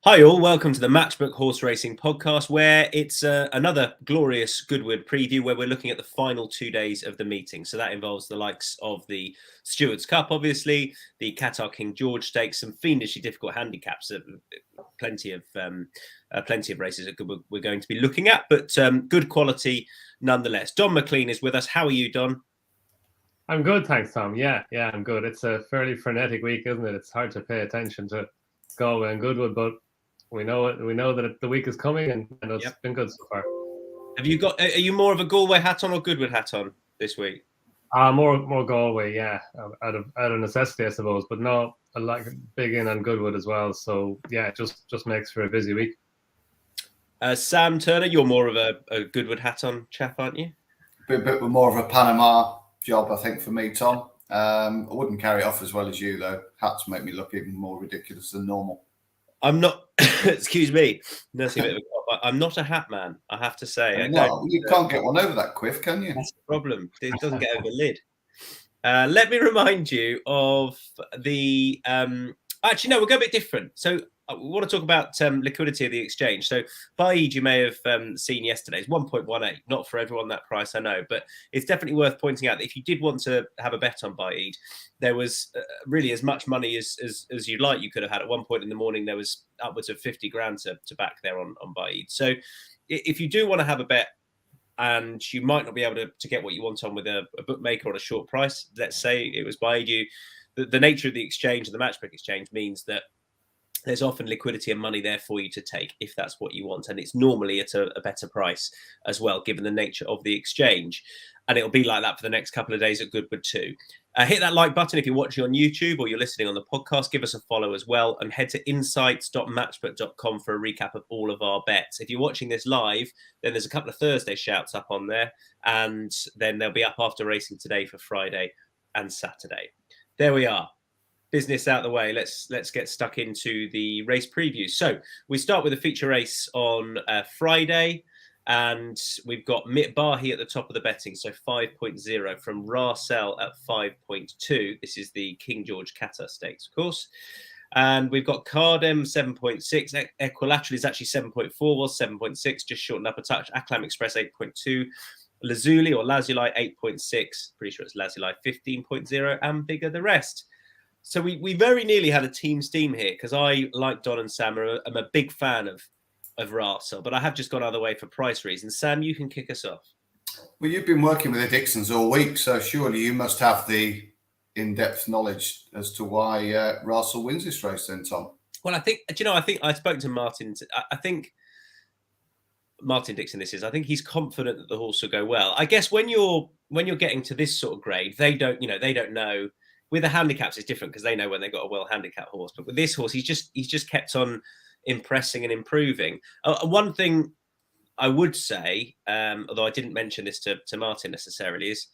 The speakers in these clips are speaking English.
Hi all, welcome to the Matchbook Horse Racing Podcast, where it's another Glorious Goodwood preview where we're looking at the final 2 days of the meeting. So that involves the likes of the Stewards Cup, obviously, the Qatar King George Stakes, some fiendishly difficult handicaps, plenty of races at Goodwood we're going to be looking at, but good quality nonetheless. Donn McClean is with us. How are you, Don? I'm good, thanks, Tom. Yeah, I'm good. It's a fairly frenetic week, isn't it? It's hard to pay attention to Galway and Goodwood, but we know it. We know that the week is coming, and it's been good so far. Are you more of a Galway hat on or Goodwood hat on this week? More Galway, yeah, out of necessity, I suppose. But no, I like big in on Goodwood as well. So yeah, it just makes for a busy week. Sam Turner, you're more of a Goodwood hat on chap, aren't you? A bit more of a Panama job, I think, for me, Tom. I wouldn't carry it off as well as you, though. Hats make me look even more ridiculous than normal. I'm not, excuse me, nursing a bit of a cough. I'm not a hat man, I have to say. You can't get one over that quiff, can you? That's the problem. It doesn't get over the lid. Let me remind you of the... actually, no, we'll go a bit different. So we want to talk about liquidity of the exchange. So BeGambleAware, you may have seen yesterday, is 1.18. Not for everyone that price, I know, but it's definitely worth pointing out that if you did want to have a bet on BeGambleAware, there was really as much money as you'd like. You could have had at one point in the morning. There was upwards of 50 grand to back there on BeGambleAware. So if you do want to have a bet, and you might not be able to get what you want on with a bookmaker on a short price, let's say it was BeGambleAware, the nature of the exchange and the matchbook exchange means that there's often liquidity and money there for you to take if that's what you want. And it's normally at a better price as well, given the nature of the exchange. And it'll be like that for the next couple of days at Goodwood too. Hit that like button if you're watching on YouTube or you're listening on the podcast. Give us a follow as well. And head to insights.matchbook.com for a recap of all of our bets. If you're watching this live, then there's a couple of Thursday shouts up on there. And then they'll be up after racing today for Friday and Saturday. There we are. Business out the way. Let's get stuck into the race previews. So we start with a feature race on Friday, and we've got Medallia at the top of the betting, so 5.0 from Rarsell at 5.2. This is the King George Qatar Stakes, of course. And we've got Cardem 7.6. Equilateral is actually 7.4, was 7.6, just shortened up a touch. Acclam Express 8.2. Lazuli or Lazuli 8.6. Pretty sure it's Lazuli 15.0, and bigger the rest. So we very nearly had a team steam here because I, like Don and Sam, am a big fan of Rarsell, but I have just gone other way for price reasons. Sam, you can kick us off. Well, you've been working with the Dixons all week, so surely you must have the in-depth knowledge as to why Rarsell wins this race then, Tom. Well, I think I spoke to Martin. I think Martin Dixon I think he's confident that the horse will go well. I guess when you're getting to this sort of grade, they don't know. With the handicaps, it's different because they know when they've got a well-handicapped horse. But with this horse, he's just kept on impressing and improving. One thing I would say, although I didn't mention this to Martin necessarily, is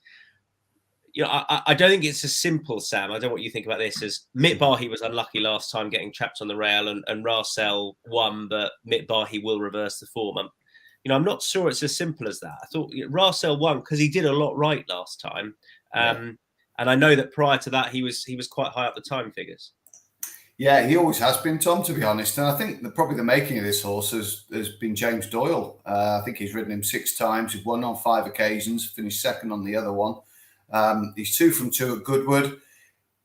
I don't think it's as simple, Sam. I don't know what you think about this. As Medallia was unlucky last time getting trapped on the rail, and Rarsell won, but Medallia will reverse the form. I'm not sure it's as simple as that. I thought Rarsell won because he did a lot right last time. And I know that prior to that, he was quite high up the time figures. Yeah, he always has been, Tom, to be honest. And I think probably the making of this horse has been James Doyle. I think he's ridden him 6 times. He's won on 5 occasions, finished second on the other one. He's 2 from 2 at Goodwood.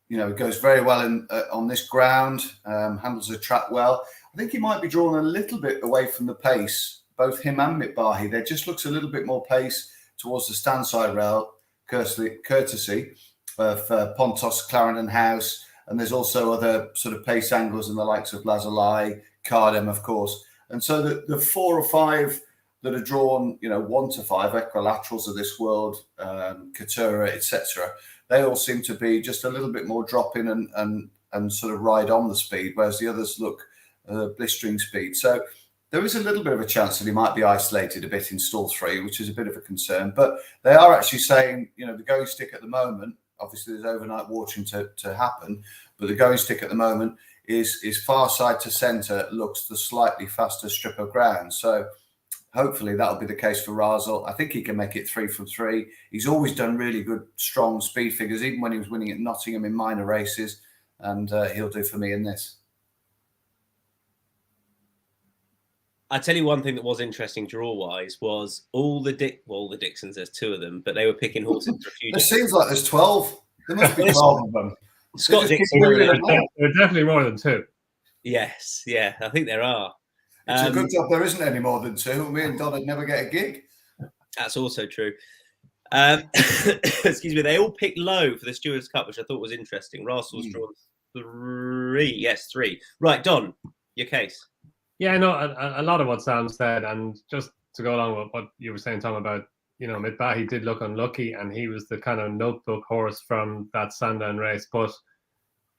He goes very well on this ground, handles the track well. I think he might be drawn a little bit away from the pace, both him and Medallia. There just looks a little bit more pace towards the standside rail, courtesy of Pontos, Clarendon House, and there's also other sort of pace angles in the likes of Lazuli, Cardem, of course. And so the 4 or 5 that are drawn, 1 to 5 equilaterals of this world, Qatar, etc., they all seem to be just a little bit more drop in and sort of ride on the speed, whereas the others look blistering speed. So there is a little bit of a chance that he might be isolated a bit in stall 3, which is a bit of a concern. But they are actually saying, the going stick at the moment, obviously there's overnight watering to happen, but the going stick at the moment is far side to centre, looks the slightly faster strip of ground. So hopefully that'll be the case for Rarsell. I think he can make it 3 from 3. He's always done really good, strong speed figures, even when he was winning at Nottingham in minor races, and he'll do for me in this. I tell you one thing that was interesting draw-wise was all the Dixons. There's 2 of them, but they were picking horses for a few. It seems like there's 12. There must be 12 of them. Scott Dixon. There are definitely more than 2. Yes, yeah, I think there are. It's a good job there isn't any more than 2. Me and Don would never get a gig. That's also true. Excuse me. They all picked low for the Stewards Cup, which I thought was interesting. Russell's drawn 3. Yes, 3. Right, Don, your case. Yeah, no, a lot of what Sam said, and just to go along with what you were saying, Tom, about, Medallia did look unlucky, and he was the kind of notebook horse from that Sandown race. But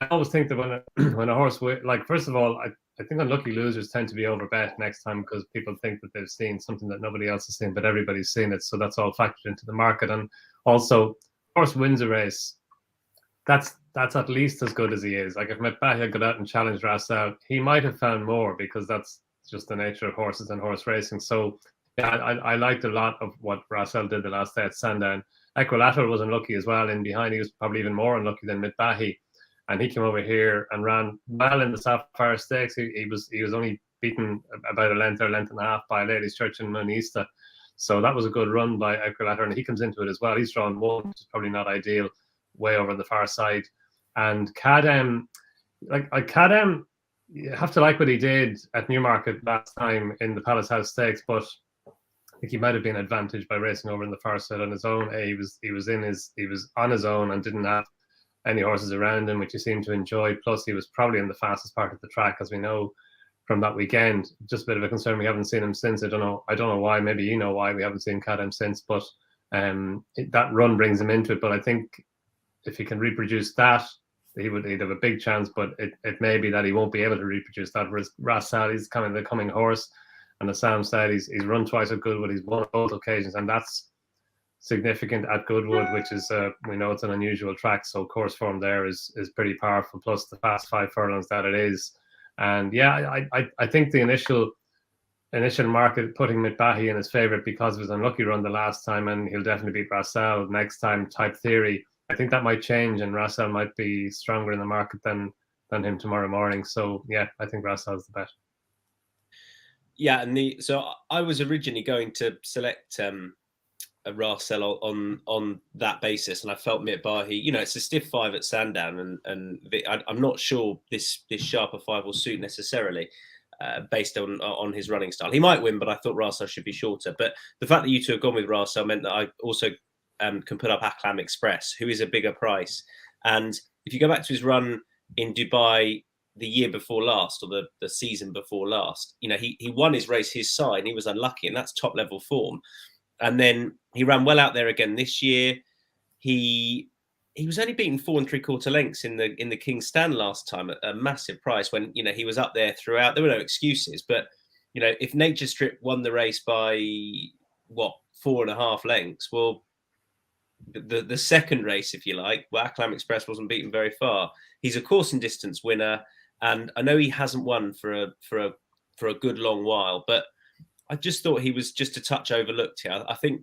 I always think that when a horse, first of all, I think unlucky losers tend to be overbet next time because people think that they've seen something that nobody else has seen, but everybody's seen it. So that's all factored into the market. And also, horse wins a race. That's at least as good as he is. Like if Medallia got out and challenged Rassel, he might have found more because that's just the nature of horses and horse racing. So yeah, I liked a lot of what Rassel did the last day at Sandown. Equilateral was unlucky as well in behind. He was probably even more unlucky than Medallia. And he came over here and ran well in the Sapphire Stakes. He was only beaten about a length or a length and a half by Ladies Church in Monista. So that was a good run by Equilateral, and he comes into it as well. He's drawn 1, which is probably not ideal, way over on the far side. And Cadem, Cadem, you have to like what he did at Newmarket last time in the Palace House Stakes, but I think he might have been advantaged by racing over in the far side on his own. He was on his own and didn't have any horses around him, which he seemed to enjoy. Plus, he was probably in the fastest part of the track, as we know from that weekend. Just a bit of a concern we haven't seen him since. I don't know why. Maybe you know why we haven't seen Cadem since, but that run brings him into it. But I think if he can reproduce that, he'd have a big chance. But it may be that he won't be able to reproduce that. Whereas Rassel, he's kind of the coming horse, and as Sam said, he's run twice at Goodwood. He's won on both occasions, and that's significant at Goodwood, which is we know it's an unusual track, so course form there is pretty powerful, plus the fast 5 furlongs that it is. And yeah, I think the initial market putting Medallia in his favourite because of his unlucky run the last time, and he'll definitely beat Rassel next time type theory. I think that might change, and Rassel might be stronger in the market than him tomorrow morning. So yeah, I think Rassel's the bet. Yeah, and so I was originally going to select Rassel on that basis, and I felt Medallia, it's a stiff 5 at Sandown, and I'm not sure this sharper 5 will suit necessarily, based on his running style. He might win, but I thought Rassel should be shorter. But the fact that you 2 have gone with Rassel meant that I also can put up Aklam Express, who is a bigger price. And if you go back to his run in Dubai the year before last, or the season before last, he won his race his side, and he was unlucky, and that's top level form. And then he ran well out there again this year. He was only beaten 4 3/4 lengths in the King's Stand last time at a massive price when he was up there throughout. There were no excuses, but if Nature Strip won the race by 4.5 lengths, well, the second race, if you like, Aklam Express wasn't beaten very far. He's a course and distance winner, and I know he hasn't won for a good long while, but I just thought he was just a touch overlooked here. I think,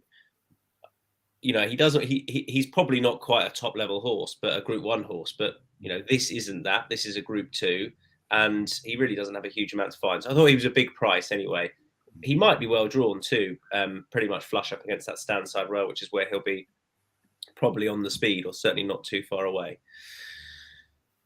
he's probably not quite a top level horse, but a Group 1 horse. But, this isn't that. This is a Group 2, and he really doesn't have a huge amount to find. So I thought he was a big price anyway. He might be well drawn too, pretty much flush up against that stand side row, which is where he'll be probably on the speed, or certainly not too far away.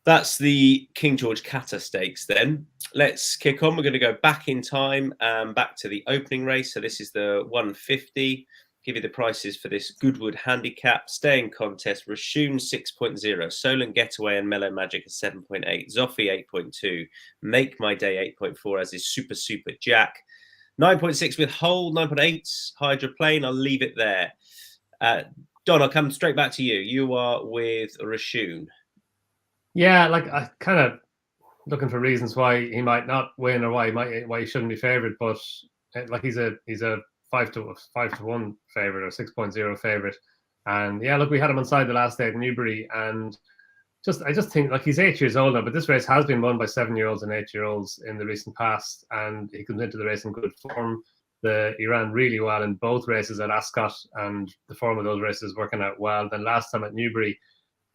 That's the King George Qatar Stakes then. Let's kick on. We're going to go back in time, back to the opening race. So this is the 150. Give you the prices for this Goodwood Handicap. Staying contest, Rashun 6.0, Solent Getaway and Mellow Magic at 7.8, Zoffy 8.2, Make My Day 8.4, as is Super Jack. 9.6 with Hold, 9.8 Hydroplane. I'll leave it there. Don, I'll come straight back to you. You are with Rashun. Yeah, I kind of looking for reasons why he might not win or why he shouldn't be favoured, but he's a 5-1 favourite or 6.0 favourite, and yeah, look, we had him on side the last day at Newbury, and I just think he's 8 years old now, but this race has been won by 7-year-olds and 8-year-olds in the recent past, and he comes into the race in good form. He ran really well in both races at Ascot, and the form of those races working out well. Then last time at Newbury,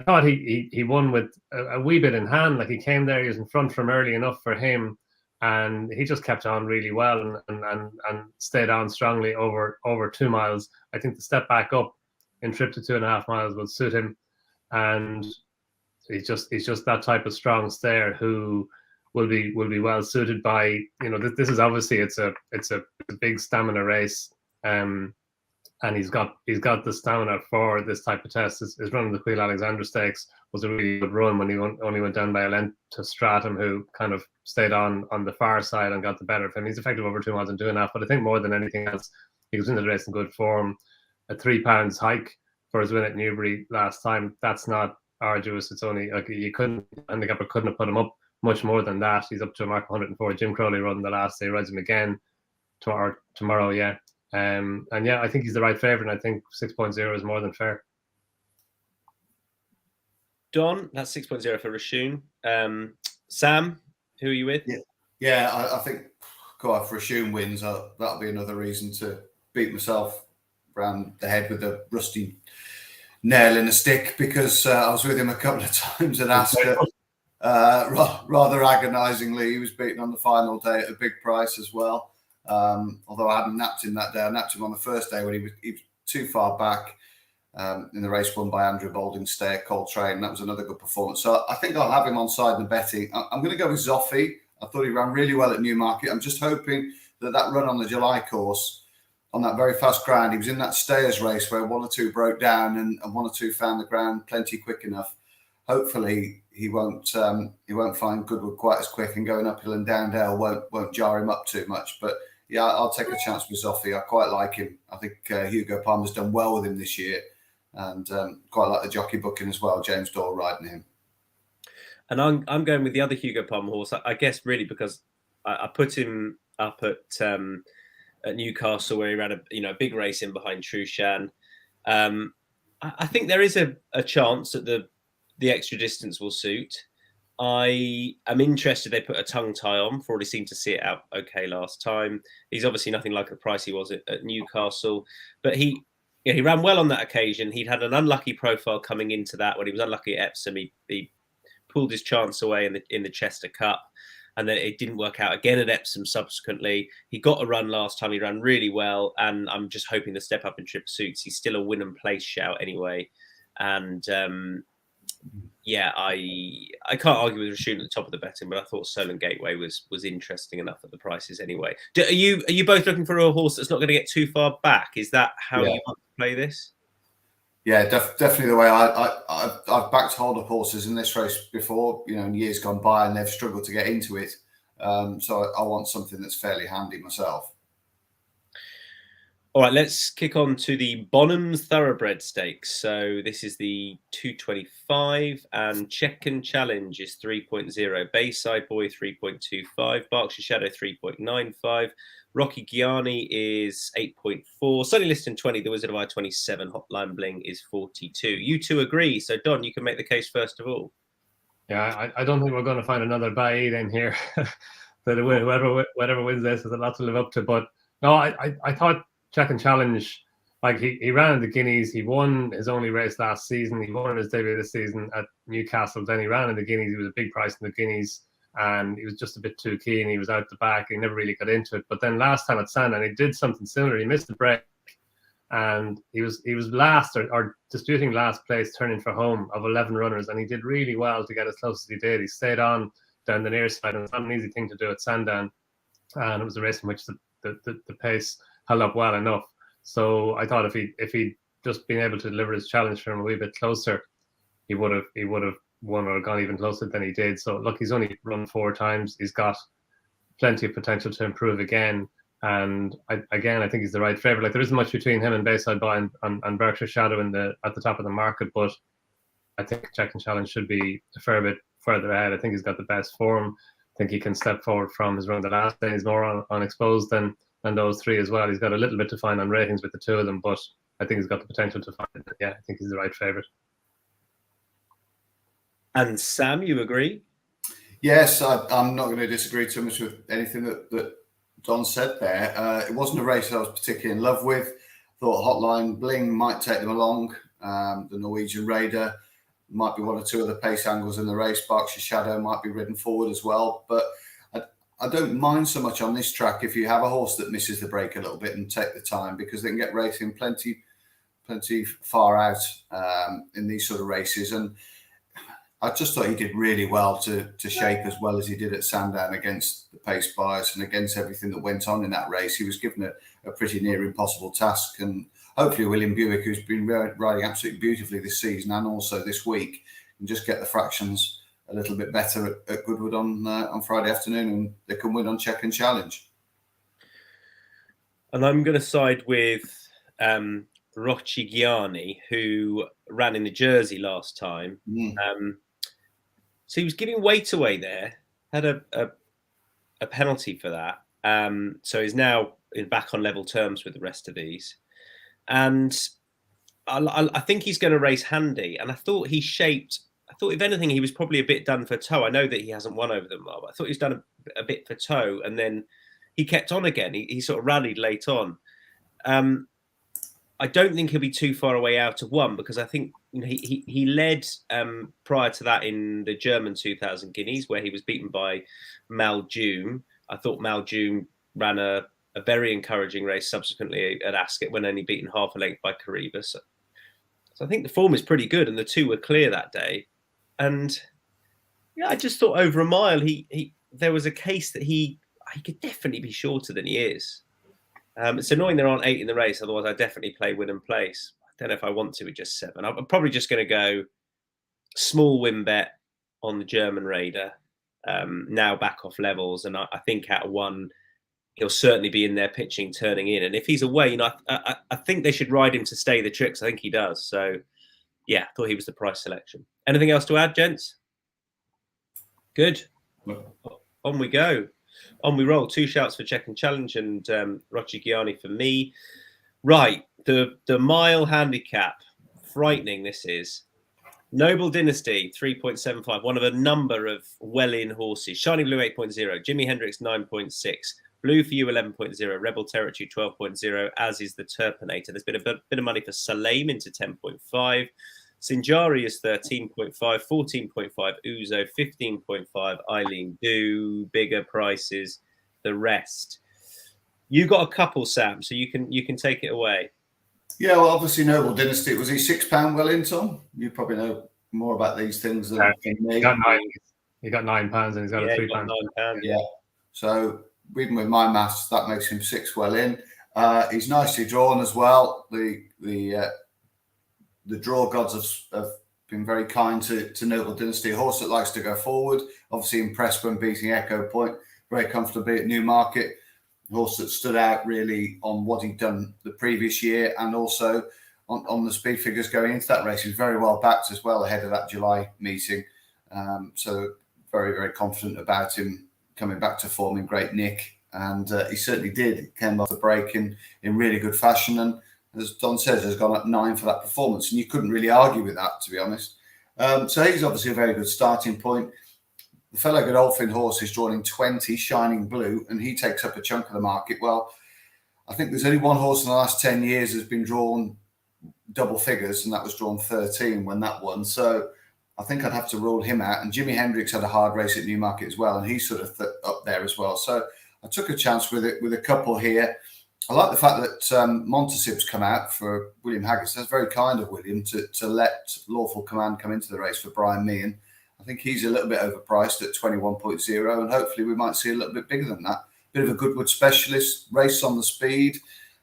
I thought he won with a wee bit in hand. He came there, he was in front from early enough for him, and he just kept on really well and stayed on strongly over 2 miles. I think the step back up in trip to 2.5 miles will suit him, and he's just that type of strong stayer who will be well suited by, this is obviously it's a big stamina race, and he's got the stamina for this type of test. His run of the Queen Alexandra Stakes was a really good run when he only went down by a length to Stratham, who kind of stayed on the far side and got the better of him. He's effective over 2 miles and 2.5, but I think more than anything else, he was in the race in good form. A £3 hike for his win at Newbury last time, that's not arduous. It's only like handicapper couldn't have put him up much more than that. He's up to a mark 104. Jim Crowley run the last day, rides him again tomorrow. Yeah. And yeah, I think he's the right favourite, and I think 6.0 is more than fair. Don, that's 6.0 for Rashun. Sam, who are you with? Yeah, I think if Rashun wins, that'll be another reason to beat myself around the head with a rusty nail in a stick, because I was with him a couple of times at Ascot. Rather agonisingly, he was beaten on the final day at a big price as well. Although I hadn't napped him that day. I napped him on the first day when he was too far back in the race won by Andrew Balding's stay at Coltrane. That was another good performance. So I think I'll have him on side in the betting. I'm going to go with Zoffy. I thought he ran really well at Newmarket. I'm just hoping that run on the July course, on that very fast ground, he was in that stayers race where one or two broke down and one or two found the ground plenty quick enough. Hopefully he won't find Goodwood quite as quick, and going uphill and downhill won't jar him up too much. But yeah, I'll take a chance with Zoffy. I quite like him. I think Hugo Palmer's done well with him this year, and quite like the jockey booking as well. James Doyle riding him. And I'm going with the other Hugo Palmer horse, I guess, really because I put him up at Newcastle, where he ran a big race in behind Trushan. I think there is a chance that the extra distance will suit. I am interested they put a tongue tie on. Already seemed to see it out okay last time. He's obviously nothing like the price he was at Newcastle, but he ran well on that occasion. He'd had an unlucky profile coming into that. When he was unlucky at Epsom, he pulled his chance away in the Chester Cup, and then it didn't work out again at Epsom subsequently. He got a run last time. He ran really well, and I'm just hoping the step up in trip suits. He's still a win and place shout anyway, and yeah, I can't argue with Rashun at the top of the betting, but I thought Solent Gateway was interesting enough at the prices anyway. Are you both looking for a horse that's not going to get too far back? Is that how you want to play this? Yeah, definitely the way I've backed hold of horses in this race before, in years gone by, and they've struggled to get into it. So I want something that's fairly handy myself. All right, let's kick on to the Bonhams Thoroughbred Stakes. So this is the 225, and Check and Challenge is 3.0. Bayside Boy 3.25. Berkshire Shadow 3.95. Rocky Gianni is 8.4. Sunny Liston 20. The Wizard of I 27. Hotline Bling is 42. You two agree. So Don, you can make the case first of all. Yeah, I don't think we're going to find another Baid in here. That whoever wins this has a lot to live up to. But no, I thought Check and Challenge, like he ran in the Guineas. He won his only race last season. He won his debut this season at Newcastle. Then he ran in the Guineas. He was a big price in the Guineas, and he was just a bit too keen. He was out the back. He never really got into it. But then last time at Sandown, he did something similar. He missed the break, and he was last or disputing last place, turning for home of 11 runners, and he did really well to get as close as he did. He stayed on down the near side, and it's not an easy thing to do at Sandown, and it was a race in which the pace held up well enough. So I thought if he'd just been able to deliver his challenge for him a wee bit closer, he would have won or gone even closer than he did. So look, he's only run 4 times. He's got plenty of potential to improve again. And I think he's the right favourite. Like, there isn't much between him and Bayside Boy and Berkshire Shadow at the top of the market, but I think Check and Challenge should be a fair bit further ahead. I think he's got the best form. I think he can step forward from his run the last day. He's more unexposed than those 3 as well. He's got a little bit to find on ratings with the 2 of them, but I think he's got the potential to find it. Yeah, I think he's the right favourite. And Sam, you agree? Yes, I'm not going to disagree too much with anything that Don said there. It wasn't a race I was particularly in love with. Thought Hotline Bling might take them along. The Norwegian Raider might be one or two of the pace angles in the race. Berkshire Shadow might be ridden forward as well. But I don't mind so much on this track if you have a horse that misses the break a little bit and take the time, because they can get racing plenty far out in these sort of races. And I just thought he did really well to shape as well as he did at Sandown against the pace bias and against everything that went on in that race. He was given a pretty near impossible task. And hopefully William Buick, who's been riding absolutely beautifully this season and also this week, can just get the fractions a little bit better at Goodwood on Friday afternoon, and they can win on check and challenge. And I'm going to side with Roccigiani, who ran in the Jersey last time. So he was giving weight away there, had a penalty for that. So he's now back on level terms with the rest of these. And I think he's going to race handy. And I thought if anything, he was probably a bit done for toe. I know that he hasn't won over them, but I thought he's done a bit for toe. And then he kept on again. He sort of rallied late on. I don't think he'll be too far away out of one, because I think he led prior to that in the German 2000 Guineas, where he was beaten by Maljoom. I thought Maljoom ran a very encouraging race subsequently at Ascot, when only beaten half a length by Kariba. So I think the form is pretty good, and the two were clear that day. And yeah, I just thought over a mile, there was a case that he could definitely be shorter than he is. It's annoying there aren't 8 in the race. Otherwise, I'd definitely play win and place. I don't know if I want to with just 7. I'm probably just going to go small win bet on the German Raider, now back off levels. And I think at 1, he'll certainly be in there pitching, turning in. And if he's away, I think they should ride him to stay the tricks. I think he does. So, yeah, I thought he was the price selection. Anything else to add, gents? Good. On we go. On we roll. 2 shouts for check and challenge, and Roccigiani for me. Right, the mile handicap. Frightening this is. Noble Dynasty, 3.75. One of a number of well-in horses. Shining Blue, 8.0. Jimi Hendrix, 9.6. Blue for You, 11.0. Rebel Territory, 12.0. As is the Turpinator. There's been a bit of money for Salame into 10.5. Sinjari is 13.5, 14.5, Uzo 15.5, Eileen Do, bigger prices, the rest. You got a couple, Sam, so you can take it away. Yeah, well, obviously Noble Dynasty. Was he £6 well in, Tom? You probably know more about these things than me. He got £9 and he's got a £3. £9, yeah. So even with my maths, that makes him 6 well in. He's nicely drawn as well. The draw gods have been very kind to Noble Dynasty, a horse that likes to go forward. Obviously impressed when beating Echo Point very comfortably at Newmarket. A horse that stood out really on what he'd done the previous year, and also on the speed figures going into that race. He was very well backed as well ahead of that July meeting. So very, very confident about him coming back to form in great nick. And he certainly did. He came off the break in really good fashion. And as Don says, has gone up 9 for that performance. And you couldn't really argue with that, to be honest. So he's obviously a very good starting point. The fellow Godolphin horse is drawn in 20, Shining Blue, and he takes up a chunk of the market. Well, I think there's only one horse in the last 10 years that's been drawn double figures, and that was drawn 13 when that won. So I think I'd have to rule him out. And Jimi Hendrix had a hard race at Newmarket as well, and he's sort of up there as well. So I took a chance with it with a couple here. I like the fact that Montasib's come out for William Haggis. That's very kind of William to let Lawful Command come into the race for Brian Meehan. I think he's a little bit overpriced at 21.0, and hopefully we might see a little bit bigger than that. Bit of a Goodwood specialist, race on the speed.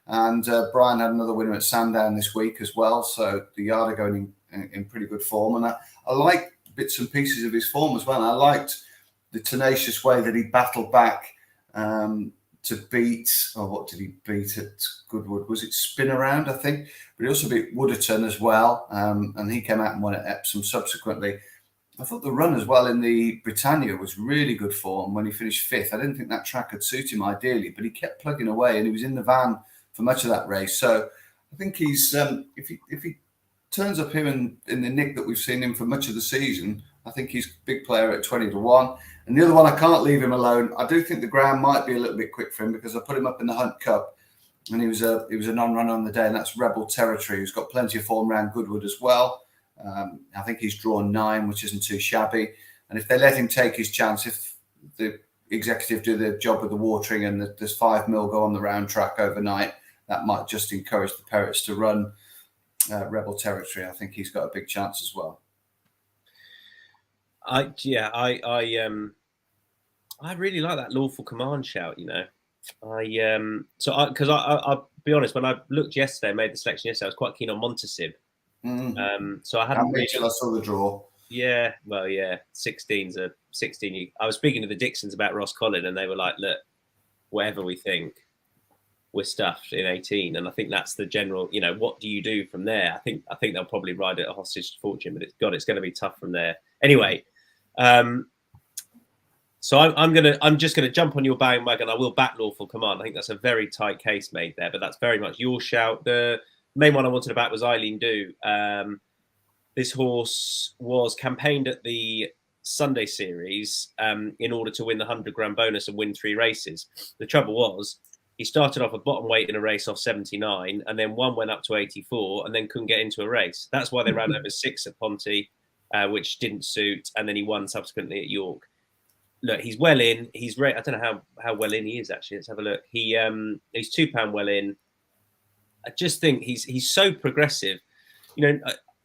And Brian had another winner at Sandown this week as well. So the yard are going in pretty good form. And I like bits and pieces of his form as well. And I liked the tenacious way that he battled back to beat, what did he beat at Goodwood? Was it Spin Around, I think? But he also beat Wooderton as well. And he came out and won at Epsom subsequently. I thought the run as well in the Britannia was really good form when he finished 5th. I didn't think that track would suit him ideally, but he kept plugging away and he was in the van for much of that race. So I think he's, if he turns up here in the nick that we've seen him for much of the season, I think he's a big player at 20-1. And the other one, I can't leave him alone. I do think the ground might be a little bit quick for him because I put him up in the Hunt Cup and he was a non-runner on the day, and that's Rebel Territory, who's got plenty of form around Goodwood as well. I think he's drawn 9, which isn't too shabby. And if they let him take his chance, if executive do the job with the watering and there's 5 mil go on the round track overnight, that might just encourage the Perrotts to run Rebel territory. I think he's got a big chance as well. I really like that Lawful Command shout. Because I'll be honest, when I looked yesterday, made the selection yesterday, I was quite keen on Montasib. So I hadn't really till I saw the draw. Yeah, well, yeah, 16's a 16. I was speaking to the Dixons about Ross Collin, and they were like, "Look, whatever we think, we're stuffed in 18." And I think that's the general. What do you do from there? I think they'll probably ride it a hostage to fortune, but it's going to be tough from there. Anyway, so I'm just gonna jump on your bandwagon. I will back Lawful Command. I think that's a very tight case made there, but that's very much your shout. The main one I wanted to back was Eileen Dew. This horse was campaigned at the Sunday series in order to win the 100 grand bonus and win 3 races. The trouble was he started off a bottom weight in a race off 79, and then one went up to 84, and then couldn't get into a race. That's why they ran over 6 at Ponty, which didn't suit, and then he won subsequently at York. Look, he's well in. He's I don't know how well in he is actually. Let's have a look. He's £2 well in. I just think he's so progressive.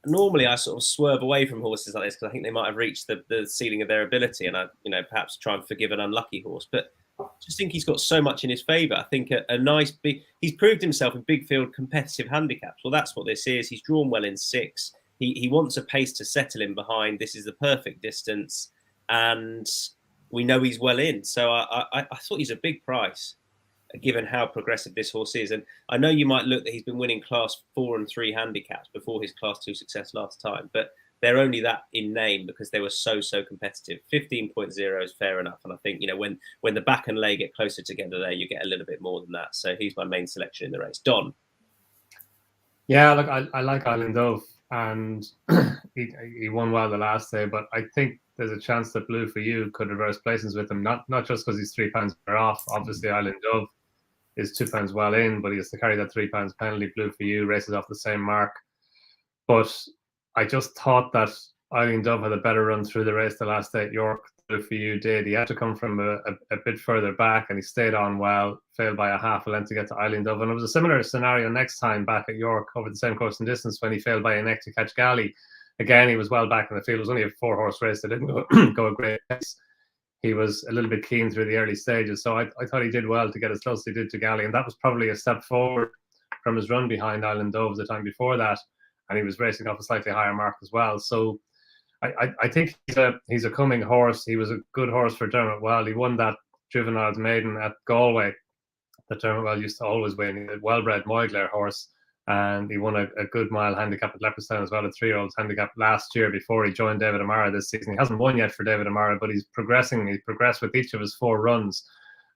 Normally I sort of swerve away from horses like this because I think they might have reached the ceiling of their ability, and I perhaps try and forgive an unlucky horse. But I just think he's got so much in his favour. I think a nice big. He's proved himself in big field competitive handicaps. Well, that's what this is. He's drawn well in 6. He wants a pace to settle in behind. This is the perfect distance, and we know he's well in. So I thought he's a big price, given how progressive this horse is. And I know you might look that he's been winning class 4 and 3 handicaps before his class 2 success last time, but they're only that in name because they were so competitive. 15.0 is fair enough. And I think, when the back and lay get closer together there, you get a little bit more than that. So he's my main selection in the race. Don. Yeah, look, I like Island Dove, and he won well the last day, but I think there's a chance that Blue For You could reverse places with him, not just because he's £3 better off. Obviously, Island Dove is £2 well in, but he has to carry that £3 penalty. Blue For You races off the same mark. But I just thought that Island Dove had a better run through the race the last day at York. Blue For You did. He had to come from a bit further back, and he stayed on well, failed by a half a length to get to Island Dove. And it was a similar scenario next time back at York over the same course and distance when he failed by a neck to catch Galley. Again, he was well back in the field. It was only a 4-horse race that didn't go a great pace. He was a little bit keen through the early stages. So I thought he did well to get as close as he did to Galley. And that was probably a step forward from his run behind Island Dove the time before that. And he was racing off a slightly higher mark as well. So I think he's a coming horse. He was a good horse for Dermot Well. He won that Juveniles Maiden at Galway that Dermot Well used to always win. He had a well-bred Moigler horse. And he won a good mile handicap at Leopardstown as well, a 3-year-old's handicap last year before he joined David Amara this season. He hasn't won yet for David Amara, but he's progressing. He's progressed with each of his 4 runs.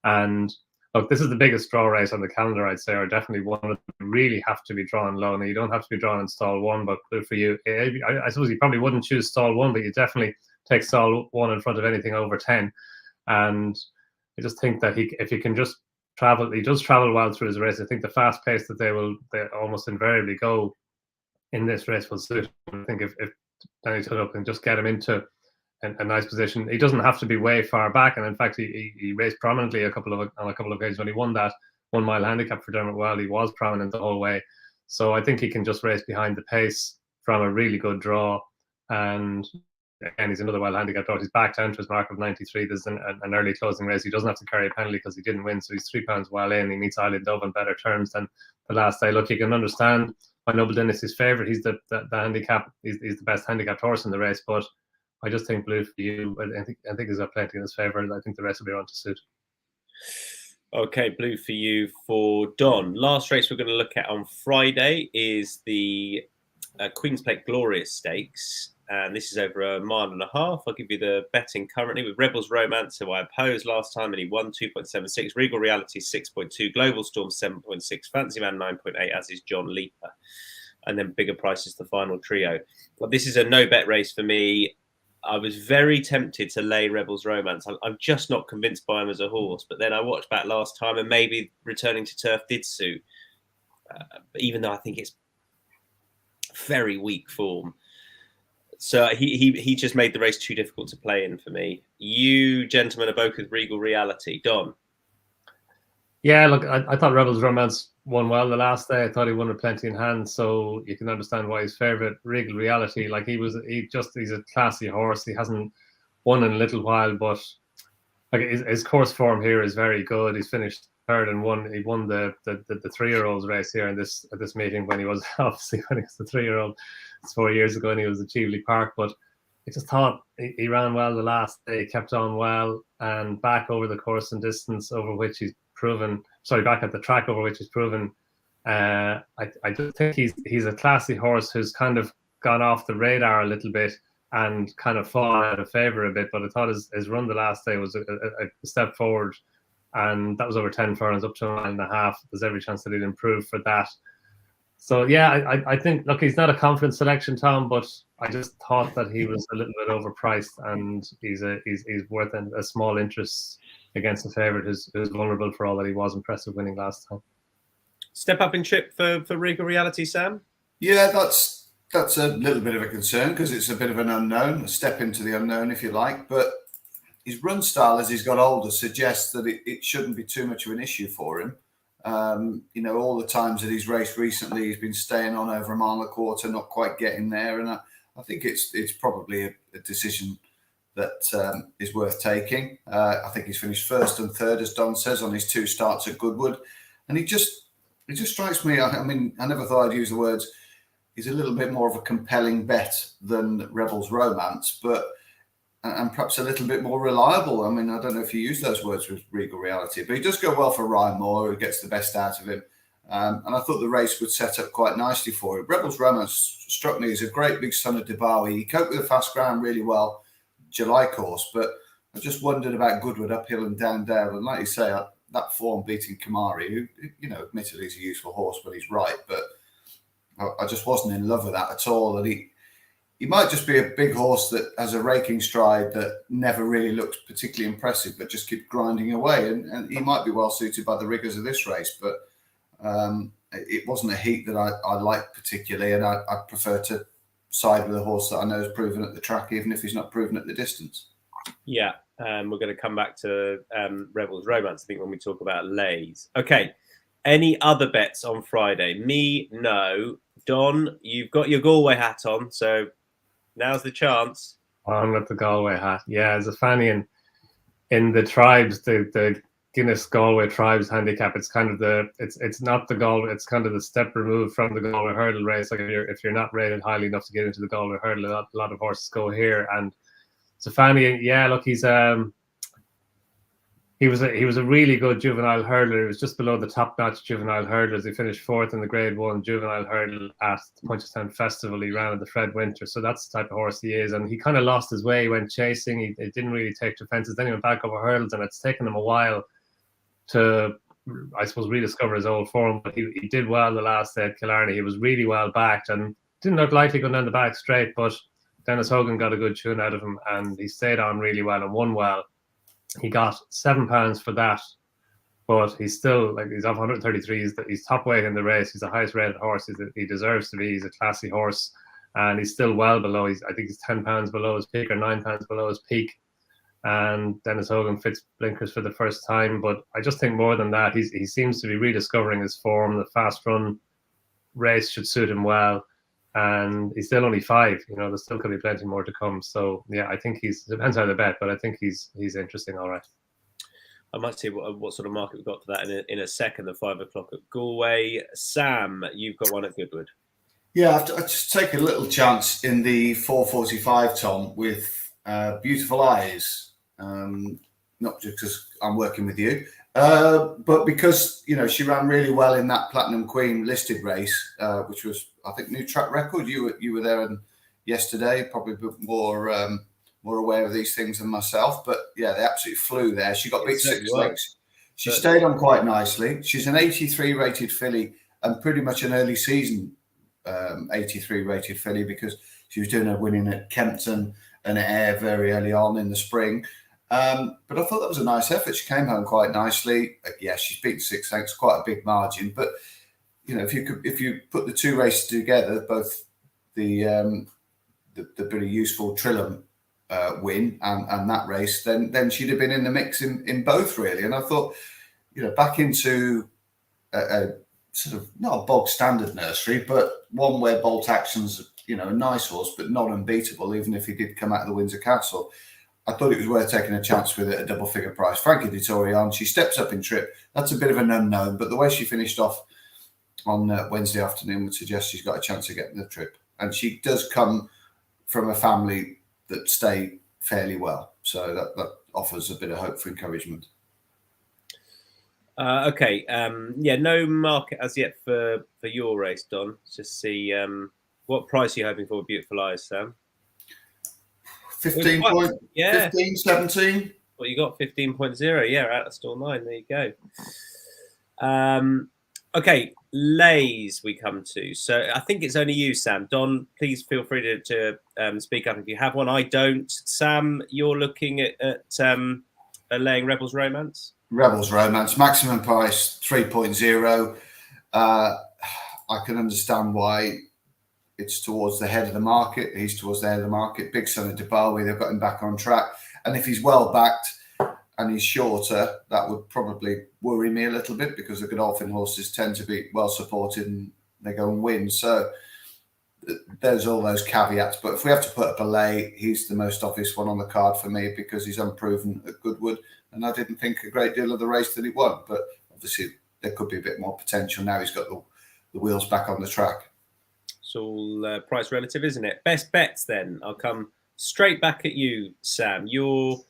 And look, this is the biggest draw race on the calendar, I'd say, or definitely one that really have to be drawn low. Now, you don't have to be drawn in stall 1, but Blue For You, I suppose you probably wouldn't choose stall 1, but you definitely take stall 1 in front of anything over 10. And I just think that if he can just travel, he does travel well through his race. I think the fast pace that they almost invariably go in this race will suit. I think if Danny Tudhope can just get him into a nice position, he doesn't have to be way far back. And in fact, he raced prominently on a couple of occasions when he won that 1 mile handicap for Dermot Well. He was prominent the whole way. So I think he can just race behind the pace from a really good draw. And again, he's another well handicapped horse. He's back down to his mark of 93. There's an early closing race. He doesn't have to carry a penalty because he didn't win. So he's £3 well in. He meets Island Dove on better terms than the last day. Look, you can understand why Noble Dynasty's favourite. He's the handicap. He's the best handicapped horse in the race. But I just think Blue For You, I think he's got plenty in his favour. I think the rest will be on to suit. Okay, Blue For You for Don. Last race we're going to look at on Friday is the Queen's Plate Glorious Stakes. And this is over 1.5 miles. I'll give you the betting currently with Rebels Romance, who I opposed last time, and he won 2.76. Regal Reality 6.2. Global Storm 7.6. Fancy Man 9.8, as is John Leaper. And then bigger prices, the final trio. Well, this is a no-bet race for me. I was very tempted to lay Rebels Romance. I'm just not convinced by him as a horse. But then I watched back last time, and maybe returning to turf did suit. Even though I think it's very weak form. So he just made the race too difficult to play in for me. You gentlemen are both with Regal Reality. Don? Yeah, look, I thought Rebels Romance won well the last day. I thought he won with plenty in hand, so you can understand why his favourite, Regal Reality. Like he's a classy horse. He hasn't won in a little while, but like his course form here is very good. He's finished third and won. He won the 3-year-olds race here in this at this meeting when he was obviously when he was the 3-year-old. It's 4 years ago, and he was at Cheveley Park. But I just thought he ran well the last day. He kept on well and back over the course and distance over which he's proven. Sorry, back at the track over which he's proven. I just think he's a classy horse who's kind of gone off the radar a little bit and kind of fallen out of favour a bit. But I thought his run the last day was a step forward, and that was over 10 furlongs, up to a mile and a half. There's every chance that he'd improve for that. So yeah, I think, look, he's not a confident selection, Tom, but I just thought that he was a little bit overpriced, and he's worth a small interest against the favourite who's vulnerable for all that he was impressive winning last time. Step up in trip for Regal Reality, Sam? Yeah, that's a little bit of a concern because it's a bit of an unknown, a step into the unknown, if you like. But his run style as he's got older suggests that it shouldn't be too much of an issue for him. All the times that he's raced recently, he's been staying on over a mile and a quarter, not quite getting there. And I think it's probably a decision that is worth taking. I think he's finished first and third, as Don says, on his 2 starts at Goodwood. And it just strikes me, I mean, I never thought I'd use the words, he's a little bit more of a compelling bet than Rebels Romance, and perhaps a little bit more reliable. I mean, I don't know if you use those words with Regal Reality, but he does go well for Ryan Moore, who gets the best out of him. And I thought the race would set up quite nicely for him. Rebels Romance struck me as a great big son of Debawi. He coped with the fast ground really well, July course, but I just wondered about Goodwood uphill and down dale. And like you say, that form beating Kamari, who, admittedly is a useful horse when he's right, but I just wasn't in love with that at all. And he might just be a big horse that has a raking stride that never really looks particularly impressive, but just keep grinding away. And he might be well suited by the rigours of this race, but it wasn't a heat that I liked particularly, and I prefer to side with a horse that I know is proven at the track, even if he's not proven at the distance. Yeah, we're going to come back to Rebels Romance, I think, when we talk about lays. Okay, any other bets on Friday? Me, no. Don, you've got your Galway hat on, so now's the chance. I'm with the Galway hat. Yeah, as a fan in the tribes, the Guinness Galway Tribes handicap, it's kind of it's not the Galway, it's kind of the step removed from the Galway hurdle race. Like if you're not rated highly enough to get into the Galway hurdle, a lot of horses go here. And Stefani, yeah, look, he was a really good juvenile hurdler. He was just below the top-notch juvenile hurdlers. He finished 4th in the Grade 1 juvenile hurdle at the Punchestown Festival. He ran at the Fred Winter, so that's the type of horse he is. And he kind of lost his way. He went chasing. He didn't really take to fences. Then he went back over hurdles, and it's taken him a while to, I suppose, rediscover his old form. But he did well the last day at Killarney. He was really well backed and didn't look likely going down the back straight, but Dennis Hogan got a good tune out of him, and he stayed on really well and won well. He got £7 for that, but he's still, like, he's off 133. He's top weight in the race. He's the highest rated horse. He deserves to be. He's a classy horse, and he's still well below. I think he's £10 below his peak, or £9 below his peak. And Dennis Hogan fits blinkers for the first time. But I just think more than that, he seems to be rediscovering his form. The fast run race should suit him well. And he's still only 5. There's still could be plenty more to come. So yeah, I think depends how they bet, but I think he's interesting. All right. I might see what sort of market we've got for that in a second. The 5 o'clock at Galway. Sam, you've got one at Goodwood. Yeah, I just take a little chance in the 4:45, Tom, with Beautiful Eyes. Not just because I'm working with you, but because she ran really well in that Platinum Queen listed race, which was, I think, new track record. You were there yesterday, probably a bit more aware of these things than myself. But yeah, they absolutely flew there. She got beat 6 legs. She stayed on quite nicely. She's an 83 rated filly and pretty much an early season 83 rated filly, because she was doing her winning at Kempton and at Ayr very early on in the spring. But I thought that was a nice effort. She came home quite nicely. Yeah, she's beaten 6 lengths, quite a big margin. But if you put the 2 races together, both the the bit of useful Trilham win and that race, then she'd have been in the mix in both really. And I thought, back into a sort of not a bog standard nursery, but one where Bolt Action's a nice horse, but not unbeatable, even if he did come out of the Windsor Castle. I thought it was worth taking a chance with it at a double figure price. Frankie Dettorian, she steps up in trip. That's a bit of an unknown, but the way she finished off on Wednesday afternoon would suggest she's got a chance of getting the trip. And she does come from a family that stay fairly well. So that offers a bit of hope for encouragement. Okay. No market as yet for your race, Don. Just see what price are you hoping for Beautiful Eyes, Sam? 15, 17. Well, you got 15.0. Yeah, out of stall 9. There you go. Okay, lays we come to. So I think it's only you, Sam. Don, please feel free to speak up if you have one. I don't. Sam, you're looking at laying Rebels Romance? Rebels Romance, maximum price 3.0. I can understand why it's towards the head of the market. He's towards the head of the market. Big Son of Debarwi, they've got him back on track. And if he's well backed and he's shorter, that would probably worry me a little bit because the Godolphin horses tend to be well supported and they go and win. So there's all those caveats. But if we have to put up a lay, he's the most obvious one on the card for me because he's unproven at Goodwood. And I didn't think a great deal of the race that he won. But obviously there could be a bit more potential now he's got the wheels back on the track. It's all price relative, isn't it? Best bets then. I'll come straight back at you, Sam. Your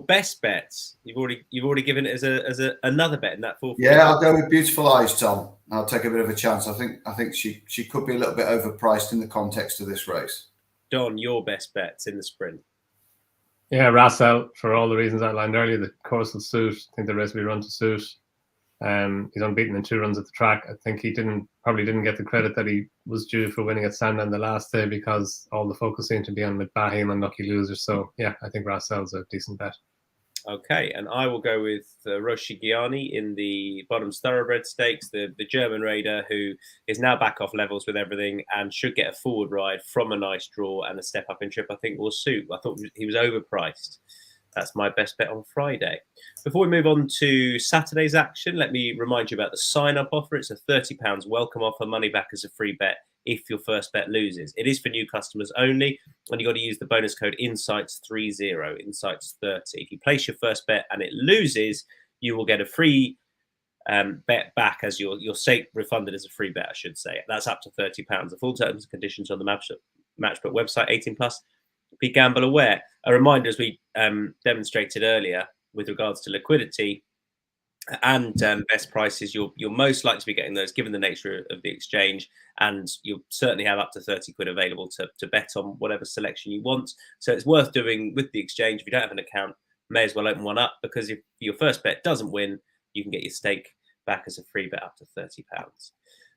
best bets. You've already given it as another bet in that fourth. Yeah, I'll go with Beautiful Eyes, Tom. I'll take a bit of a chance. I think she could be a little bit overpriced in the context of this race. Don, your best bets in the sprint. Yeah, Rassel, for all the reasons outlined earlier. The course will suit. I think the race will be run to suit. He's unbeaten in 2 runs at the track. I think he probably didn't get the credit that he was due for winning at Sandown the last day because all the focus seemed to be on Medallia and Lucky Loser. So yeah, I think Rassel's a decent bet. Okay, and I will go with Roshigiani in the Bonhams Thoroughbred Stakes, the German raider who is now back off levels with everything and should get a forward ride from a nice draw and a step up in trip. I think will suit. I thought he was overpriced. That's my best bet on Friday. Before we move on to Saturday's action, let me remind you about the sign-up offer. It's a £30 welcome offer, money back as a free bet if your first bet loses. It is for new customers only, and you've got to use the bonus code INSIGHTS30, INSIGHTS30. If you place your first bet and it loses, you will get a free bet back as your stake refunded as a free bet, I should say. That's up to £30. The full terms and conditions on the Matchbook website, 18+. BeGambleAware. A reminder, as we demonstrated earlier, with regards to liquidity and best prices, you're most likely to be getting those given the nature of the exchange, and you'll certainly have up to 30 quid available to bet on whatever selection you want. So it's worth doing with the exchange. If you don't have an account, may as well open one up, because if your first bet doesn't win, you can get your stake back as a free bet up to £30.